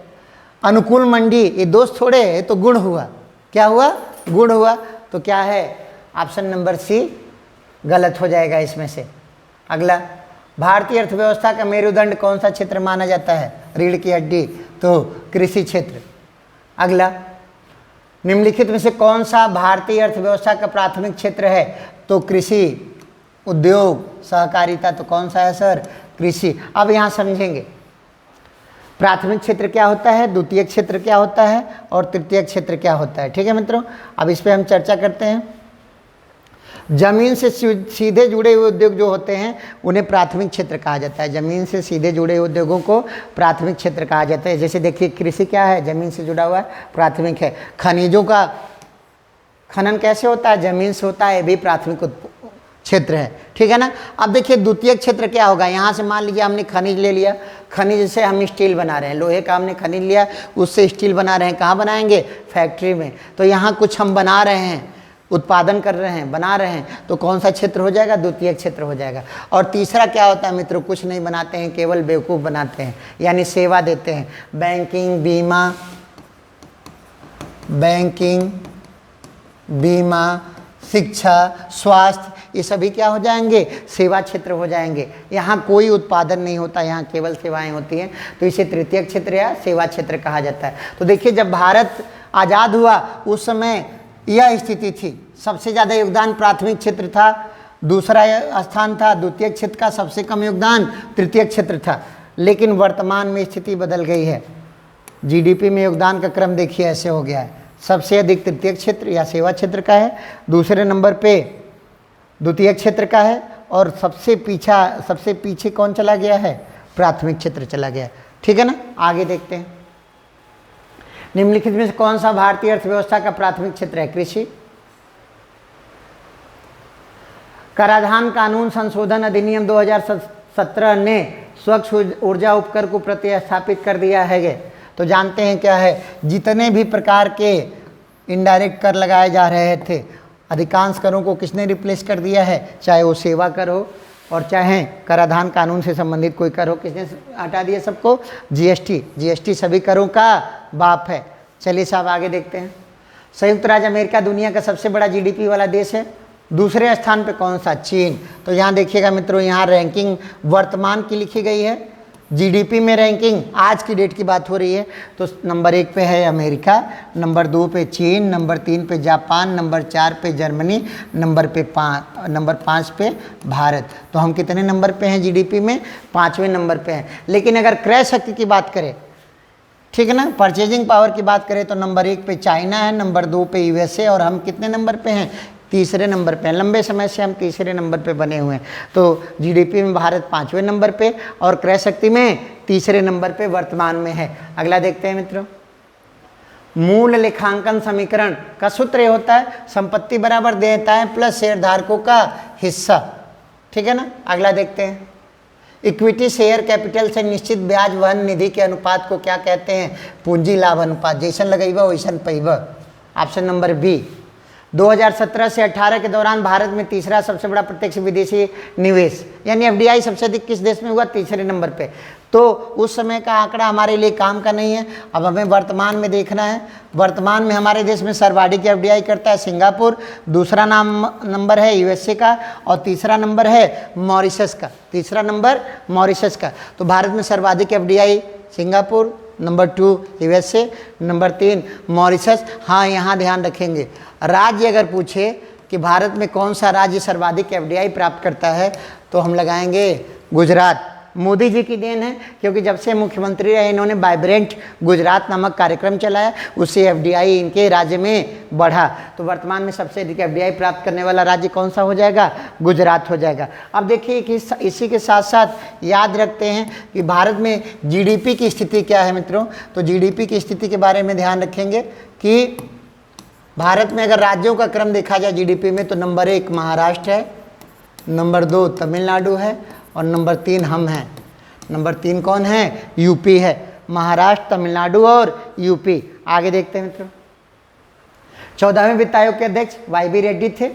अनुकूल मंडी ये दोष थोड़े है, तो गुण हुआ। क्या हुआ? गुण हुआ। तो क्या है? ऑप्शन नंबर सी गलत हो जाएगा इसमें से। अगला, भारतीय अर्थव्यवस्था का मेरुदंड कौन सा क्षेत्र माना जाता है? रीढ़ की हड्डी, तो कृषि क्षेत्र। अगला, निम्नलिखित में से कौन सा भारतीय अर्थव्यवस्था का प्राथमिक क्षेत्र है? तो कृषि, उद्योग, सहकारिता। तो कौन सा है सर? कृषि। अब यहाँ समझेंगे प्राथमिक क्षेत्र क्या होता है, द्वितीय क्षेत्र क्या होता है और तृतीय क्षेत्र क्या होता है। ठीक है मित्रों, अब इस पर हम चर्चा करते हैं। जमीन से सीधे जुड़े हुए उद्योग जो होते हैं उन्हें प्राथमिक क्षेत्र कहा जाता है। जमीन से सीधे जुड़े हुए उद्योगों को प्राथमिक क्षेत्र कहा जाता है। जैसे देखिए कृषि क्या है? जमीन से जुड़ा हुआ है, प्राथमिक है। खनिजों का खनन कैसे होता है? जमीन से होता है, ये भी प्राथमिक क्षेत्र है। ठीक है ना। अब देखिए द्वितीय क्षेत्र क्या होगा? यहाँ से मान लीजिए हमने खनिज ले लिया, खनिज से हम स्टील बना रहे हैं, लोहे का हमने खनिज लिया, उससे स्टील बना रहे हैं। कहाँ बनाएंगे? फैक्ट्री में। तो यहाँ कुछ हम बना रहे हैं, उत्पादन कर रहे हैं, बना रहे हैं, तो कौन सा क्षेत्र हो जाएगा? द्वितीय क्षेत्र हो जाएगा। और तीसरा क्या होता है मित्रों? कुछ नहीं बनाते हैं, केवल बेवकूफ़ बनाते हैं, यानी सेवा देते हैं। बैंकिंग, बीमा, शिक्षा, स्वास्थ्य, ये सभी क्या हो जाएंगे? सेवा क्षेत्र हो जाएंगे। यहाँ कोई उत्पादन नहीं होता, यहाँ केवल सेवाएं होती हैं, तो इसे तृतीय क्षेत्र या सेवा क्षेत्र कहा जाता है। तो देखिए जब भारत आज़ाद हुआ उस समय यह स्थिति थी, सबसे ज़्यादा योगदान प्राथमिक क्षेत्र था, दूसरा स्थान था द्वितीय क्षेत्र का, सबसे कम योगदान तृतीय क्षेत्र था। लेकिन वर्तमान में स्थिति बदल गई है। जीडीपी में योगदान का क्रम देखिए ऐसे हो गया है, सबसे अधिक तृतीय क्षेत्र या सेवा क्षेत्र का है, दूसरे नंबर पे द्वितीय क्षेत्र का है, और सबसे पीछे कौन चला गया है? प्राथमिक क्षेत्र चला गया। ठीक है ना। आगे देखते हैं, निम्नलिखित में से कौन सा भारतीय अर्थव्यवस्था का प्राथमिक क्षेत्र है? कृषि। कराधान कानून संशोधन अधिनियम 2017 ने स्वच्छ ऊर्जा उपकर को प्रतिस्थापित कर दिया है। तो जानते हैं क्या है? जितने भी प्रकार के इनडायरेक्ट कर लगाए जा रहे थे, अधिकांश करों को किसने रिप्लेस कर दिया है? चाहे वो सेवा कर हो और चाहे कराधान कानून से संबंधित कोई कर हो, किसने हटा दिया सबको? जीएसटी सभी करों का बाप है। चलिए साहब आगे देखते हैं। संयुक्त राज्य अमेरिका दुनिया का सबसे बड़ा जीडीपी वाला देश है। दूसरे स्थान पे कौन सा? चीन। तो यहाँ देखिएगा मित्रों, यहाँ रैंकिंग वर्तमान की लिखी गई है। जीडीपी में रैंकिंग आज की डेट की बात हो रही है, तो नंबर 1 पे है अमेरिका, नंबर 2 पे चीन, नंबर 3 पे जापान, नंबर 4 पे जर्मनी, नंबर 5 पे भारत। तो हम कितने नंबर पे हैं जीडीपी में? 5वें नंबर पे हैं। लेकिन अगर क्रय शक्ति की बात करें, ठीक है ना, परचेजिंग पावर की बात करें, तो नंबर 1 पे चाइना है, नंबर 2 पे यूएसए, और हम कितने नंबर पे हैं? तीसरे नंबर पे। लंबे समय से हम तीसरे नंबर पे बने हुए हैं। तो जीडीपी में भारत 5वें नंबर पे और क्रय शक्ति में तीसरे नंबर पे वर्तमान में है। अगला देखते हैं मित्रों, मूल लेखांकन समीकरण का सूत्र होता है संपत्ति बराबर देयता है प्लस शेयरधारकों का हिस्सा। ठीक है ना। अगला देखते हैं, इक्विटी शेयर कैपिटल से निश्चित ब्याज वहन निधि के अनुपात को क्या कहते हैं? पूंजी लाभ अनुपात। जैसन लगेगा वैसन पैबा। Option number B. 2017 से 18 के दौरान भारत में तीसरा सबसे बड़ा प्रत्यक्ष विदेशी निवेश यानी एफडीआई सबसे अधिक किस देश में हुआ? तीसरे नंबर पे। तो उस समय का आंकड़ा हमारे लिए काम का नहीं है, अब हमें वर्तमान में देखना है। वर्तमान में हमारे देश में सर्वाधिक एफडीआई करता है सिंगापुर, दूसरा नंबर है यूएसए का, और तीसरा नंबर है मॉरिशस का। तीसरा नंबर मॉरिशस का। तो भारत में सर्वाधिक FDI Singapore, number 2 USA, number 3 Mauritius. हाँ, यहाँ ध्यान रखेंगे, राज्य अगर पूछे कि भारत में कौन सा राज्य सर्वाधिक एफडीआई प्राप्त करता है, तो हम लगाएंगे गुजरात। मोदी जी की देन है, क्योंकि जब से मुख्यमंत्री रहे इन्होंने वाइब्रेंट गुजरात नामक कार्यक्रम चलाया, उससे एफडीआई इनके राज्य में बढ़ा। तो वर्तमान में सबसे अधिक एफडीआई प्राप्त करने वाला राज्य कौन सा हो जाएगा? गुजरात हो जाएगा। अब देखिए कि इसी के साथ साथ याद रखते हैं कि भारत में जीडीपी की स्थिति क्या है मित्रों। तो जीडीपी की स्थिति के बारे में ध्यान रखेंगे कि भारत में अगर राज्यों का क्रम देखा जाए जीडीपी में, तो नंबर 1 महाराष्ट्र है, नंबर 2 तमिलनाडु है, और नंबर 3 हम हैं। नंबर 3 कौन है? यूपी है। महाराष्ट्र, तमिलनाडु और यूपी। आगे देखते हैं मित्रों, 14वें वित्त आयोग के अध्यक्ष YB रेड्डी थे।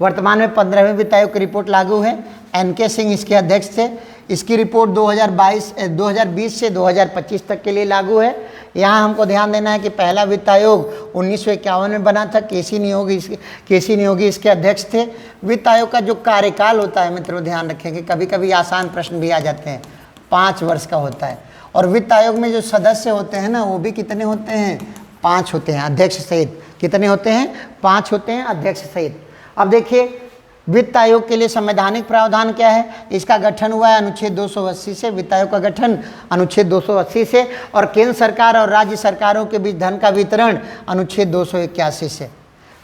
वर्तमान में 15वें वित्त आयोग की रिपोर्ट लागू है, NK सिंह इसके अध्यक्ष थे। इसकी रिपोर्ट 2020 से 2025 तक के लिए लागू है। यहाँ हमको ध्यान देना है कि पहला वित्त आयोग 1951 में बना था, केसी नियोगी इसके अध्यक्ष थे। वित्त आयोग का जो कार्यकाल होता है मित्रों, ध्यान रखेंगे, कभी कभी आसान प्रश्न भी आ जाते हैं, 5 वर्ष का होता है। और वित्त आयोग में जो सदस्य होते हैं ना, वो भी कितने होते हैं? 5 होते हैं, अध्यक्ष सहित। कितने होते हैं? 5 होते हैं, अध्यक्ष सहित। अब देखिए वित्त आयोग के लिए संवैधानिक प्रावधान क्या है? इसका गठन हुआ है अनुच्छेद 280 से। वित्त आयोग का गठन अनुच्छेद 280 से, और केंद्र सरकार और राज्य सरकारों के बीच धन का वितरण अनुच्छेद 281 से।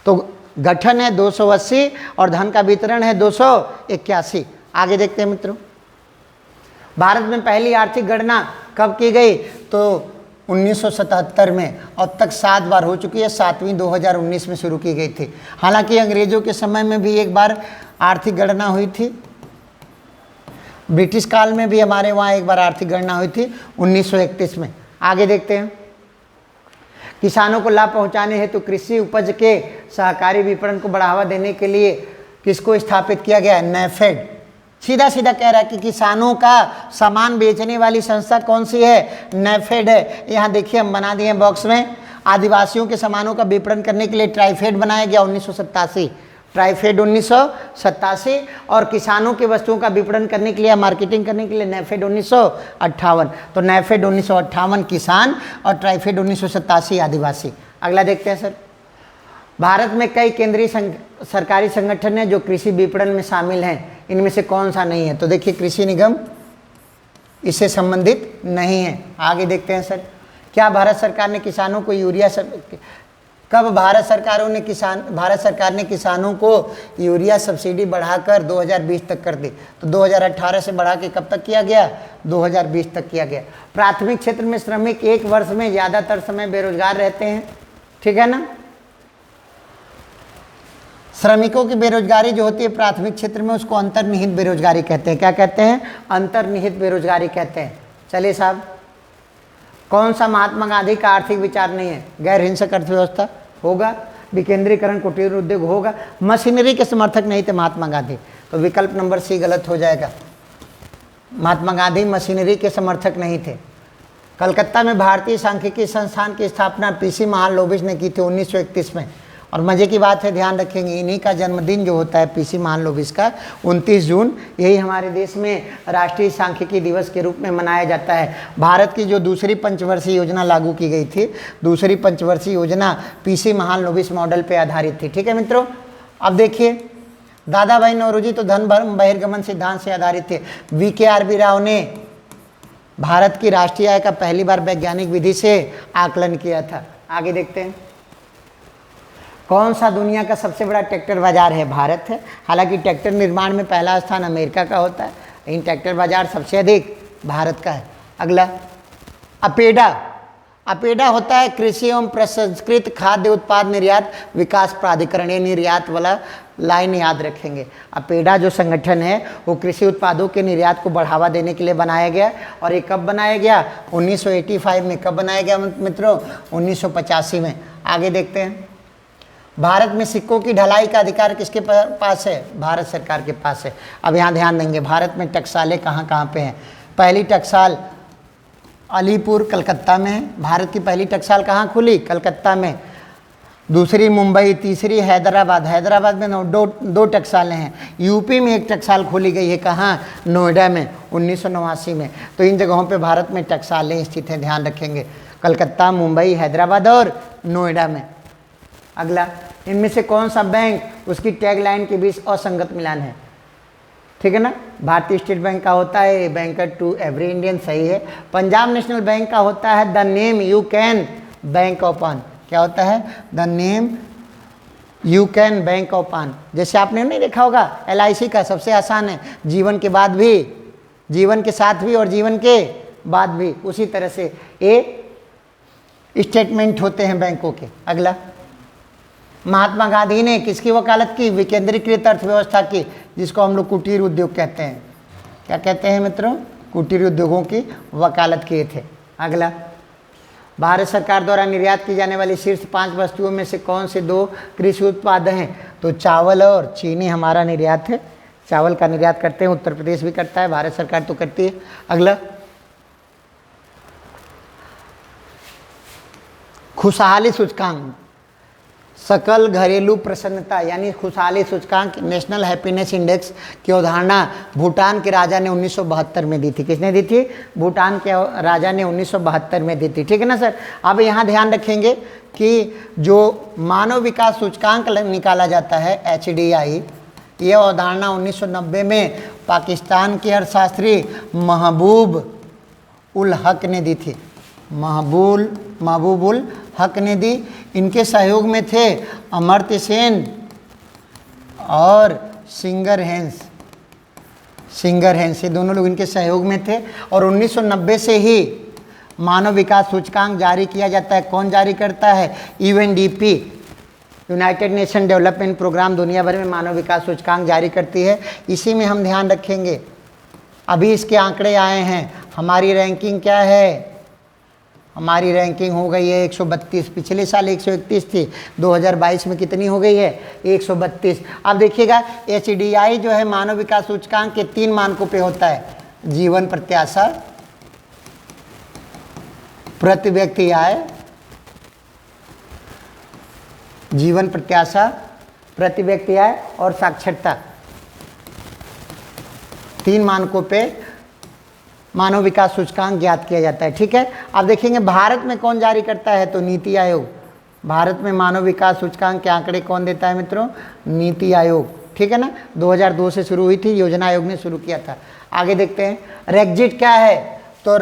तो गठन है 280 और धन का वितरण है 281। आगे देखते हैं मित्रों, भारत में पहली आर्थिक गणना कब की गई? तो 1977 में। अब तक 7 बार हो चुकी है, 7वीं 2019 में शुरू की गई थी। हालांकि अंग्रेजों के समय में भी एक बार आर्थिक गणना हुई थी, ब्रिटिश काल में भी हमारे वहाँ एक बार आर्थिक गणना हुई थी 1931 में। आगे देखते हैं, किसानों को लाभ पहुँचाने हेतु कृषि उपज के सहकारी विपणन को बढ़ावा देने के लिए किसको स्थापित किया गया? नेफेड। सीधा सीधा कह रहा है कि किसानों का सामान बेचने वाली संस्था कौन सी है? नेफेड है। यहाँ देखिए हम बना दिए हैं बॉक्स में। आदिवासियों के सामानों का विपणन करने के लिए ट्राइफेड बनाया गया 1987, ट्राइफेड 1987, और किसानों की वस्तुओं का विपणन करने के लिए, मार्केटिंग करने के लिए नेफेड 1958। तो नेफेड 1958 किसान और ट्राइफेड 1987 आदिवासी। अगला देखते हैं सर, भारत में कई केंद्रीय सरकारी संगठन हैं जो कृषि विपणन में शामिल हैं, इनमें से कौन सा नहीं है? तो देखिए कृषि निगम इससे संबंधित नहीं है। आगे देखते हैं सर, क्या भारत सरकार ने किसानों को कब भारत सरकार ने किसानों को यूरिया सब्सिडी बढ़ाकर 2020 तक कर दी? तो 2018 से बढ़ा के कब तक किया गया? 2020 तक किया गया। प्राथमिक क्षेत्र में श्रमिक 1 वर्ष में ज़्यादातर समय बेरोजगार रहते हैं, ठीक है ना। श्रमिकों की बेरोजगारी जो होती है प्राथमिक क्षेत्र में, उसको अंतर्निहित बेरोजगारी कहते हैं। क्या कहते हैं? अंतर्निहित बेरोजगारी कहते हैं। चलिए साहब, कौन सा महात्मा गांधी का आर्थिक विचार नहीं है? गैर हिंसक अर्थव्यवस्था होगा, विकेंद्रीकरण, कुटीर उद्योग होगा, मशीनरी के समर्थक नहीं थे महात्मा गांधी। तो विकल्प नंबर सी गलत हो जाएगा। महात्मा गांधी मशीनरी के समर्थक नहीं थे। कलकत्ता में भारतीय सांख्यिकी संस्थान की स्थापना PC महालनोबिस ने की थी 1931 में। और मज़े की बात है, ध्यान रखेंगे, इन्हीं का जन्मदिन जो होता है PC महालनोबिस का 29 जून, यही हमारे देश में राष्ट्रीय सांख्यिकी दिवस के रूप में मनाया जाता है। भारत की जो दूसरी पंचवर्षीय योजना लागू की गई थी, दूसरी पंचवर्षीय योजना PC महालनोबिस मॉडल पे आधारित थी। ठीक है मित्रों, अब देखिए दादा भाई नौरोजी तो धन बहिर्गमन सिद्धांत से आधारित थे। VKRB राव ने भारत की राष्ट्रीय आय का पहली बार वैज्ञानिक विधि से आकलन किया था। आगे देखते हैं, कौन सा दुनिया का सबसे बड़ा ट्रैक्टर बाजार है? भारत है। हालांकि ट्रैक्टर निर्माण में पहला स्थान अमेरिका का होता है, लेकिन ट्रैक्टर बाजार सबसे अधिक भारत का है। अगला, अपेडा होता है कृषि एवं प्रसंस्कृत खाद्य उत्पाद निर्यात विकास प्राधिकरण। ये निर्यात वाला लाइन याद रखेंगे। अपेडा जो संगठन है वो कृषि उत्पादों के निर्यात को बढ़ावा देने के लिए बनाया गया। और ये कब बनाया गया? 1985 में। कब बनाया गया मित्रों? 1985 में। आगे देखते हैं, भारत में सिक्कों की ढलाई का अधिकार किसके पास है? भारत सरकार के पास है। अब यहाँ ध्यान देंगे, भारत में टकसालें कहाँ कहाँ पे हैं? पहली टकसाल अलीपुर कलकत्ता में है। भारत की पहली टकसाल कहाँ खुली? कलकत्ता में। दूसरी मुंबई, तीसरी हैदराबाद। हैदराबाद में दो टकसालें हैं। यूपी में एक टकसाल खोली गई है, कहाँ? नोएडा में, 1989 में। तो इन जगहों पे भारत में टकसालें स्थित हैं, ध्यान रखेंगे, कलकत्ता, मुंबई, हैदराबाद और नोएडा में। अगला, इनमें से कौन सा बैंक उसकी टैगलाइन के बीच असंगत मिलान है? ठीक है ना। भारतीय स्टेट बैंक का होता है बैंकर टू एवरी इंडियन, सही है। पंजाब नेशनल बैंक का होता है the name you can bank open. क्या होता है? The name you can bank open. जैसे आपने नहीं देखा होगा LIC का, सबसे आसान है, जीवन के बाद भी, जीवन के साथ भी और जीवन के बाद भी। उसी तरह से ये स्टेटमेंट होते हैं बैंकों के। अगला, महात्मा गांधी ने किसकी वकालत की? विकेंद्रीकृत अर्थव्यवस्था की, जिसको हम लोग कुटीर उद्योग कहते हैं। क्या कहते हैं मित्रों? कुटीर उद्योगों की वकालत किए थे। अगला, भारत सरकार द्वारा निर्यात की जाने वाली शीर्ष 5 वस्तुओं में से कौन से 2 कृषि उत्पाद हैं? तो चावल और चीनी हमारा निर्यात है। चावल का निर्यात करते हैं, उत्तर प्रदेश भी करता है, भारत सरकार तो करती है। अगला, खुशहाली सूचकांक, सकल घरेलू प्रसन्नता यानी खुशहाली सूचकांक, नेशनल हैप्पीनेस इंडेक्स की अवधारणा भूटान के राजा ने 1972 में दी थी। किसने दी थी? भूटान के राजा ने 1972 में दी थी। ठीक है ना सर। अब यहाँ ध्यान रखेंगे कि जो मानव विकास सूचकांक निकाला जाता है HDI, यह अवधारणा 1990 में पाकिस्तान के अर्थशास्त्री महबूब उल हक ने दी थी। महबूबुल हक ने दी। इनके सहयोग में थे अमर्त्य सेन और सिंगर हेंस, ये दोनों लोग इनके सहयोग में थे। और 1990 से ही मानव विकास सूचकांक जारी किया जाता है। कौन जारी करता है? UNDP, united nation development programme दुनिया भर में मानव विकास सूचकांक जारी करती है। इसी में हम ध्यान रखेंगे। अभी इसके आंकड़े आए हैं। हमारी रैंकिंग क्या है? हमारी रैंकिंग हो गई है 132। पिछले साल 131 थी, 2022 में कितनी हो गई है? 132। अब देखिएगा HDI जो है मानव विकास सूचकांक के 3 मानकों पे होता है। जीवन प्रत्याशा, प्रति व्यक्ति आय, जीवन प्रत्याशा, प्रति व्यक्ति आय और साक्षरता, 3 मानकों पे मानव विकास सूचकांक ज्ञात किया जाता है। ठीक है। अब देखेंगे भारत में कौन जारी करता है? तो नीति आयोग। भारत में मानव विकास सूचकांक के आंकड़े कौन देता है मित्रों? नीति आयोग। ठीक है ना। 2002 से शुरू हुई थी, योजना आयोग ने शुरू किया था। आगे देखते हैं रेग्जिट क्या है? तो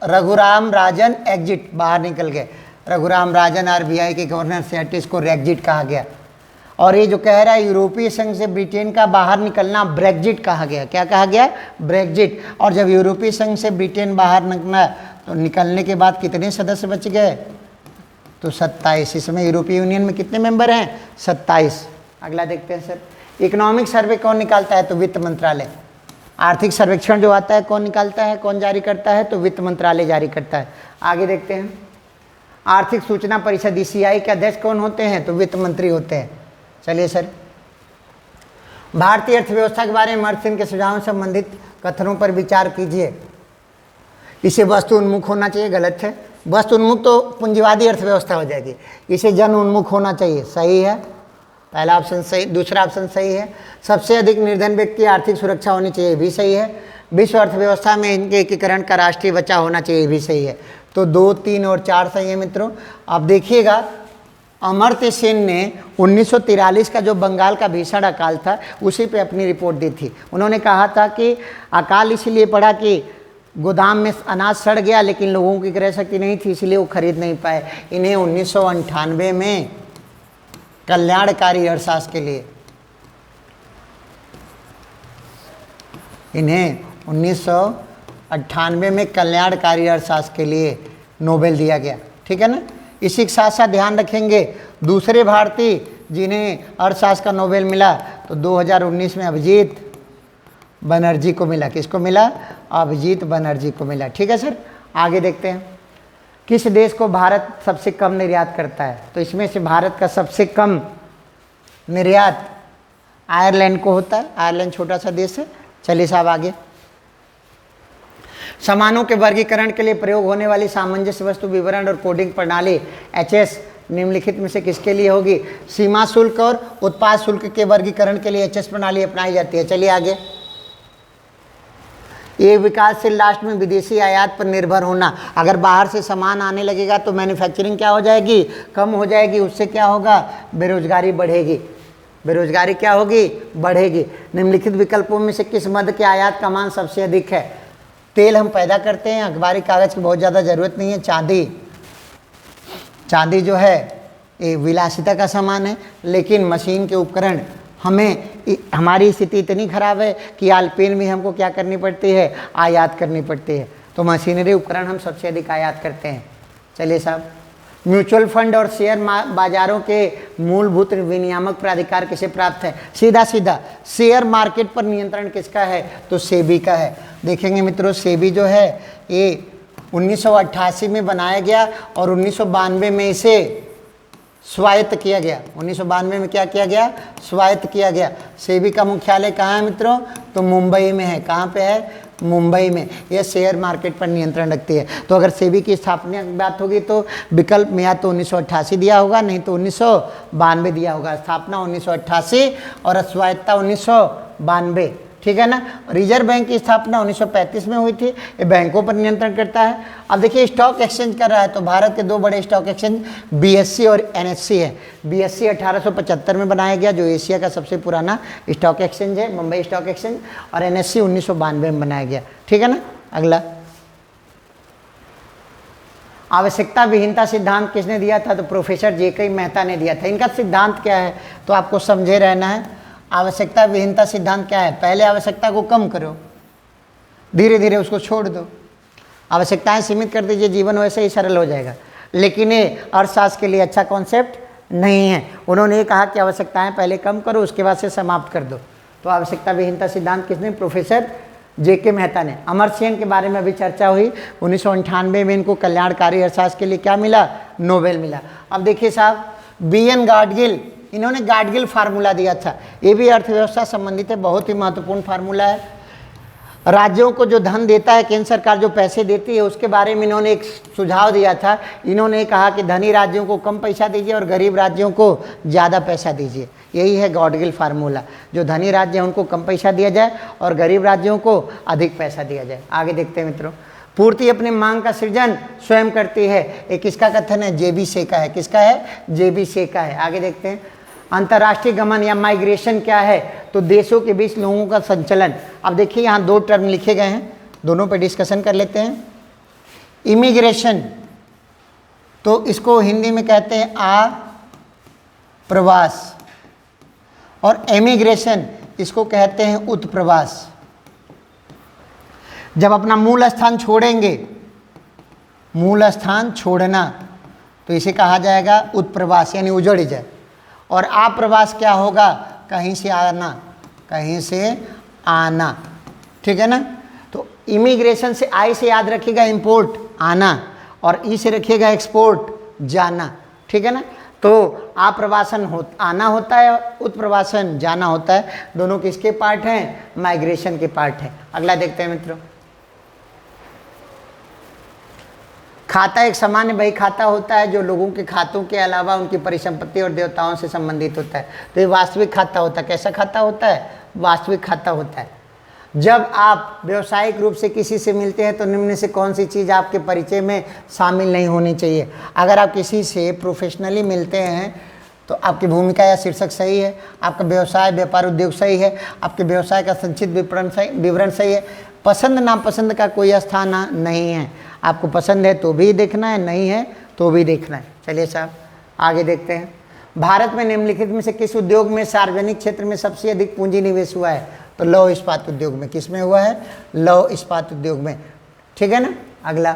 रघुराम राजन एग्जिट, बाहर निकल गए। रघुराम राजन RBI के गवर्नर से हटे, इसको रेग्जिट कहा गया। और ये जो कह रहा है यूरोपीय संघ से ब्रिटेन का बाहर निकलना, ब्रेग्जिट कहा गया। क्या कहा गया? ब्रेग्जिट। और जब यूरोपीय संघ से ब्रिटेन बाहर निकला तो निकलने के बाद कितने सदस्य बच गए? तो 27। इसमें यूरोपीय यूनियन में कितने मेंबर हैं? 27। अगला देखते हैं सर। इकोनॉमिक सर्वे कौन निकालता है? तो वित्त मंत्रालय। आर्थिक सर्वेक्षण जो आता है कौन निकालता है, कौन जारी करता है? तो वित्त मंत्रालय जारी करता है। आगे देखते हैं आर्थिक सूचना परिषद ECI के अध्यक्ष कौन होते हैं? तो वित्त मंत्री होते हैं। चलिए सर, भारतीय अर्थव्यवस्था के बारे में अमर्त्य सेन के सुझावों से संबंधित कथनों पर विचार कीजिए। इसे वस्तु उन्मुख होना चाहिए, गलत है। वस्तु उन्मुख तो पूंजीवादी अर्थव्यवस्था हो जाएगी। इसे जन उन्मुख होना चाहिए, सही है। पहला ऑप्शन सही, दूसरा ऑप्शन सही है। सबसे अधिक निर्धन व्यक्ति आर्थिक सुरक्षा होनी चाहिए, भी सही है। विश्व अर्थव्यवस्था में इनके एकीकरण का राष्ट्रीय बचाव होना चाहिए, भी सही है। तो 2, 3 और 4 सही है मित्रों। अब देखिएगा अमर्त्य सेन ने 1943 का जो बंगाल का भीषण अकाल था उसी पे अपनी रिपोर्ट दी थी। उन्होंने कहा था कि अकाल इसलिए पड़ा कि गोदाम में अनाज सड़ गया, लेकिन लोगों की क्रय शक्ति नहीं थी, इसलिए वो खरीद नहीं पाए। इन्हें 1998 में कल्याणकारी अर्थशास्त्र के लिए, इन्हें 1998 में कल्याणकारी अर्थशास्त्र के लिए नोबेल दिया गया। ठीक है ना। इसी के साथ साथ ध्यान रखेंगे दूसरे भारतीय जिन्हें अर्थशास्त्र का नोबेल मिला, तो 2019 में अभिजीत बनर्जी को मिला। किसको मिला? अभिजीत बनर्जी को मिला। ठीक है सर। आगे देखते हैं किस देश को भारत सबसे कम निर्यात करता है? तो इसमें से भारत का सबसे कम निर्यात आयरलैंड को होता है। आयरलैंड छोटा सा देश है। चलिए साहब आगे। सामानों के वर्गीकरण के लिए प्रयोग होने वाली सामंजस्य वस्तु विवरण और कोडिंग प्रणाली HS निम्नलिखित में से किसके लिए होगी? सीमा शुल्क और उत्पाद शुल्क के वर्गीकरण के लिए HS प्रणाली अपनाई जाती है। चलिए आगे। ये विकासशील राष्ट्र में विदेशी आयात पर निर्भर होना। अगर बाहर से सामान आने लगेगा तो मैन्युफैक्चरिंग क्या हो जाएगी? कम हो जाएगी। उससे क्या होगा? बेरोजगारी बढ़ेगी। बेरोजगारी क्या होगी? बढ़ेगी। निम्नलिखित विकल्पों में से किस मद के आयात का मान सबसे अधिक है? तेल हम पैदा करते हैं, अखबारी कागज की बहुत ज़्यादा ज़रूरत नहीं है। चांदी जो है ये विलासिता का सामान है, लेकिन मशीन के उपकरण हमारी स्थिति इतनी खराब है कि आलपेन भी हमको क्या करनी पड़ती है? आयात करनी पड़ती है। तो मशीनरी उपकरण हम सबसे अधिक आयात करते हैं। चलिए साहब, म्यूचुअल फंड और शेयर बाजारों के मूलभूत विनियामक प्राधिकार किसे प्राप्त है? सीधा सीधा शेयर मार्केट पर नियंत्रण किसका है? तो सेबी का है। देखेंगे मित्रों, सेबी जो है ये 1988 में बनाया गया और 1992 में इसे स्वायत्त किया गया। 1992 में क्या किया गया? स्वायत्त किया गया। सेबी का मुख्यालय कहाँ है मित्रों? तो मुंबई में है। कहाँ पे है? मुंबई में। यह शेयर मार्केट पर नियंत्रण रखती है। तो अगर सेबी की स्थापना की बात होगी तो विकल्प में या तो 1988 दिया होगा, नहीं तो 1992 दिया होगा। स्थापना 1988 और स्वायत्तता 1992, ठीक है ना। रिजर्व बैंक की स्थापना 1935 में हुई थी। ये बैंकों पर नियंत्रण करता है। अब देखिए स्टॉक एक्सचेंज कर रहा है तो भारत के दो बड़े स्टॉक एक्सचेंज बीएससी और एनएससी है। बीएससी 1875 में बनाया गया, जो एशिया का सबसे पुराना स्टॉक एक्सचेंज है, मुंबई स्टॉक एक्सचेंज, और एनएससी 1992 में बनाया गया, ठीक है ना। अगला, आवश्यकता विहीनता सिद्धांत किसने दिया था? तो प्रोफेसर जेके मेहता ने दिया था। इनका सिद्धांत क्या है तो आपको समझे रहना है। आवश्यकता विहीनता सिद्धांत क्या है? पहले आवश्यकता को कम करो, धीरे धीरे उसको छोड़ दो। आवश्यकताएं सीमित कर दीजिए, जीवन वैसे ही सरल हो जाएगा। लेकिन ये अर्थशास्त्र के लिए अच्छा कॉन्सेप्ट नहीं है। उन्होंने ये कहा कि आवश्यकताएं पहले कम करो, उसके बाद से समाप्त कर दो। तो आवश्यकता विहीनता सिद्धांत किसने? प्रोफेसर जेके मेहता ने। अमर्त्य सेन के बारे में अभी चर्चा हुई। 1998 में इनको कल्याणकारी अर्थशास्त्र के लिए क्या मिला? नोबेल मिला। अब देखिए साहब, बीएन गाडगिल, इन्होंने गाडगिल फार्मूला दिया था। ये भी अर्थव्यवस्था संबंधित है, बहुत ही महत्वपूर्ण फार्मूला है। राज्यों को जो धन देता है केंद्र सरकार, जो पैसे देती है, उसके बारे में इन्होंने एक सुझाव दिया था। इन्होंने कहा कि धनी राज्यों को कम पैसा दीजिए और गरीब राज्यों को ज़्यादा पैसा दीजिए। यही है गाडगिल फार्मूला। जो धनी राज्य है उनको कम पैसा दिया जाए और गरीब राज्यों को अधिक पैसा दिया जाए। आगे देखते हैं मित्रों। पूर्ति अपनी मांग का सृजन स्वयं करती है, एक किसका कथन है? जेबी से का है। किसका है? जेबी से का है। आगे देखते हैं। अंतर्राष्ट्रीय गमन या माइग्रेशन क्या है? तो देशों के बीच लोगों का संचलन। अब देखिए यहाँ दो टर्म लिखे गए हैं, दोनों पे डिस्कशन कर लेते हैं। इमिग्रेशन, तो इसको हिंदी में कहते हैं आप्रवास, और एमिग्रेशन इसको कहते हैं उत्प्रवास। जब अपना मूल स्थान छोड़ेंगे, मूल स्थान छोड़ना, तो इसे कहा जाएगा उत्प्रवास, यानी उजड़ जाए। और आप्रवास क्या होगा? कहीं से आना, कहीं से आना, ठीक है ना। तो इमिग्रेशन से आई से याद रखिएगा इंपोर्ट, आना, और ई से रखिएगा एक्सपोर्ट, जाना, ठीक है ना। तो आप्रवासन आना होता है और उत्प्रवासन जाना होता है। दोनों किसके पार्ट हैं? माइग्रेशन के पार्ट हैं। अगला देखते हैं मित्रों। खाता एक सामान्य बही खाता होता है जो लोगों के खातों के अलावा उनकी परिसंपत्ति और देवताओं से संबंधित होता है। तो ये वास्तविक खाता होता है। कैसा खाता होता है? वास्तविक खाता होता है। जब आप व्यावसायिक रूप से किसी से मिलते हैं तो निम्न से कौन सी चीज़ आपके परिचय में शामिल नहीं होनी चाहिए? अगर आप किसी से प्रोफेशनली मिलते हैं तो आपकी भूमिका या शीर्षक सही है, आपका व्यवसाय व्यापार उद्योग सही है, आपके व्यवसाय का संक्षिप्त विवरण सही है, पसंद नापसंद का कोई स्थान नहीं है। आपको पसंद है तो भी देखना है, नहीं है तो भी देखना है। चलिए साहब आगे देखते हैं। भारत में निम्नलिखित में से किस उद्योग में सार्वजनिक क्षेत्र में सबसे अधिक पूंजी निवेश हुआ है? तो लौह इस्पात उद्योग में। किस में हुआ है? लौह इस्पात उद्योग में, ठीक है ना। अगला,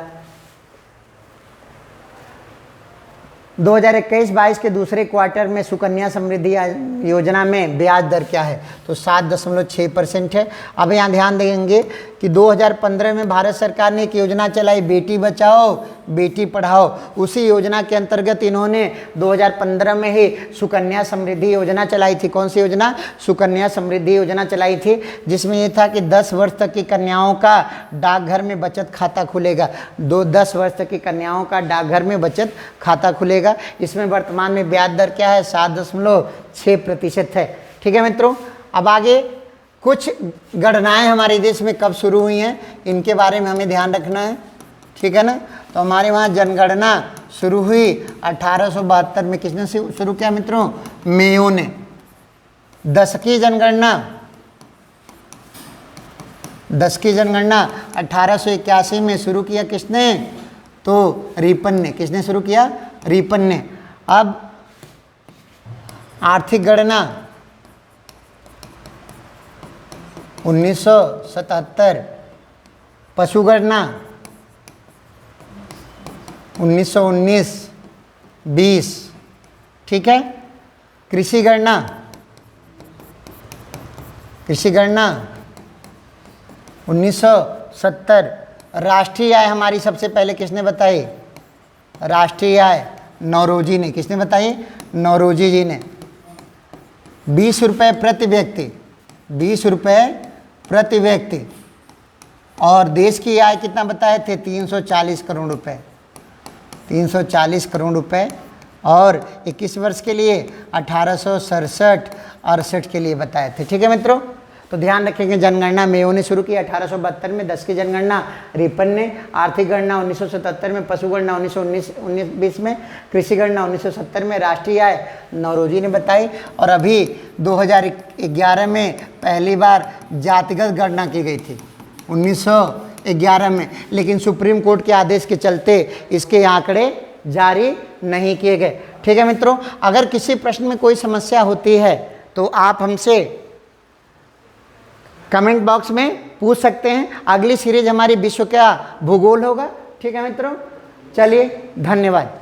2021-22 के दूसरे क्वार्टर में सुकन्या समृद्धि योजना में ब्याज दर क्या है? तो 7.6% है। अब यहाँ ध्यान देंगे कि 2015 में भारत सरकार ने एक योजना चलाई, बेटी बचाओ बेटी पढ़ाओ। उसी योजना के अंतर्गत इन्होंने 2015 में ही सुकन्या समृद्धि योजना चलाई थी। कौन सी योजना? सुकन्या समृद्धि योजना चलाई थी, जिसमें यह था कि 10 वर्ष तक की कन्याओं का डाकघर में बचत खाता खुलेगा। 10 वर्ष तक की कन्याओं का डाकघर में बचत खाता खुलेगा। इसमें वर्तमान में ब्याज दर क्या है? 7.6% है, ठीक है मित्रों। अब आगे कुछ गणनाएं हमारे देश में कब शुरू हुई हैं, इनके बारे में हमें ध्यान रखना है, ठीक है ना। तो हमारे वहाँ जनगणना शुरू हुई 1872 में। किसने शुरू किया मित्रों? मेयो ने। 10 की जनगणना 1881 में शुरू किया। किसने? तो रिपन ने। किसने शुरू किया? रिपन ने। अब आर्थिक गणना 1977, पशु गणना 1919-20, ठीक है। कृषि गणना 1970, राष्ट्रीय आय हमारी सबसे पहले किसने बताई? राष्ट्रीय आय नौरोजी ने। किसने बताई? नौरोजी जी ने। 20 रुपये प्रति व्यक्ति, 20 रुपये प्रति व्यक्ति। और देश की आय कितना बताए थे? 340 करोड़ रुपए, 340 करोड़ रुपए। और 21 वर्ष के लिए 1867-68 के लिए बताए थे। ठीक है मित्रों, तो ध्यान रखेंगे जनगणना मेयो ने शुरू की 1872 में, 10 की जनगणना रिपन ने, आर्थिक गणना 1977 में, पशु गणना 1919-20 में, कृषि गणना 1970 में, राष्ट्रीय आय नौरोजी ने बताई। और अभी 2011 में पहली बार जातिगत गणना की गई थी 1911 में, लेकिन सुप्रीम कोर्ट के आदेश के चलते इसके आंकड़े जारी नहीं किए गए। ठीक है मित्रों, अगर किसी प्रश्न में कोई समस्या होती है तो आप हमसे कमेंट बॉक्स में पूछ सकते हैं। अगली सीरीज हमारी विश्व का भूगोल होगा। ठीक है मित्रों, चलिए धन्यवाद।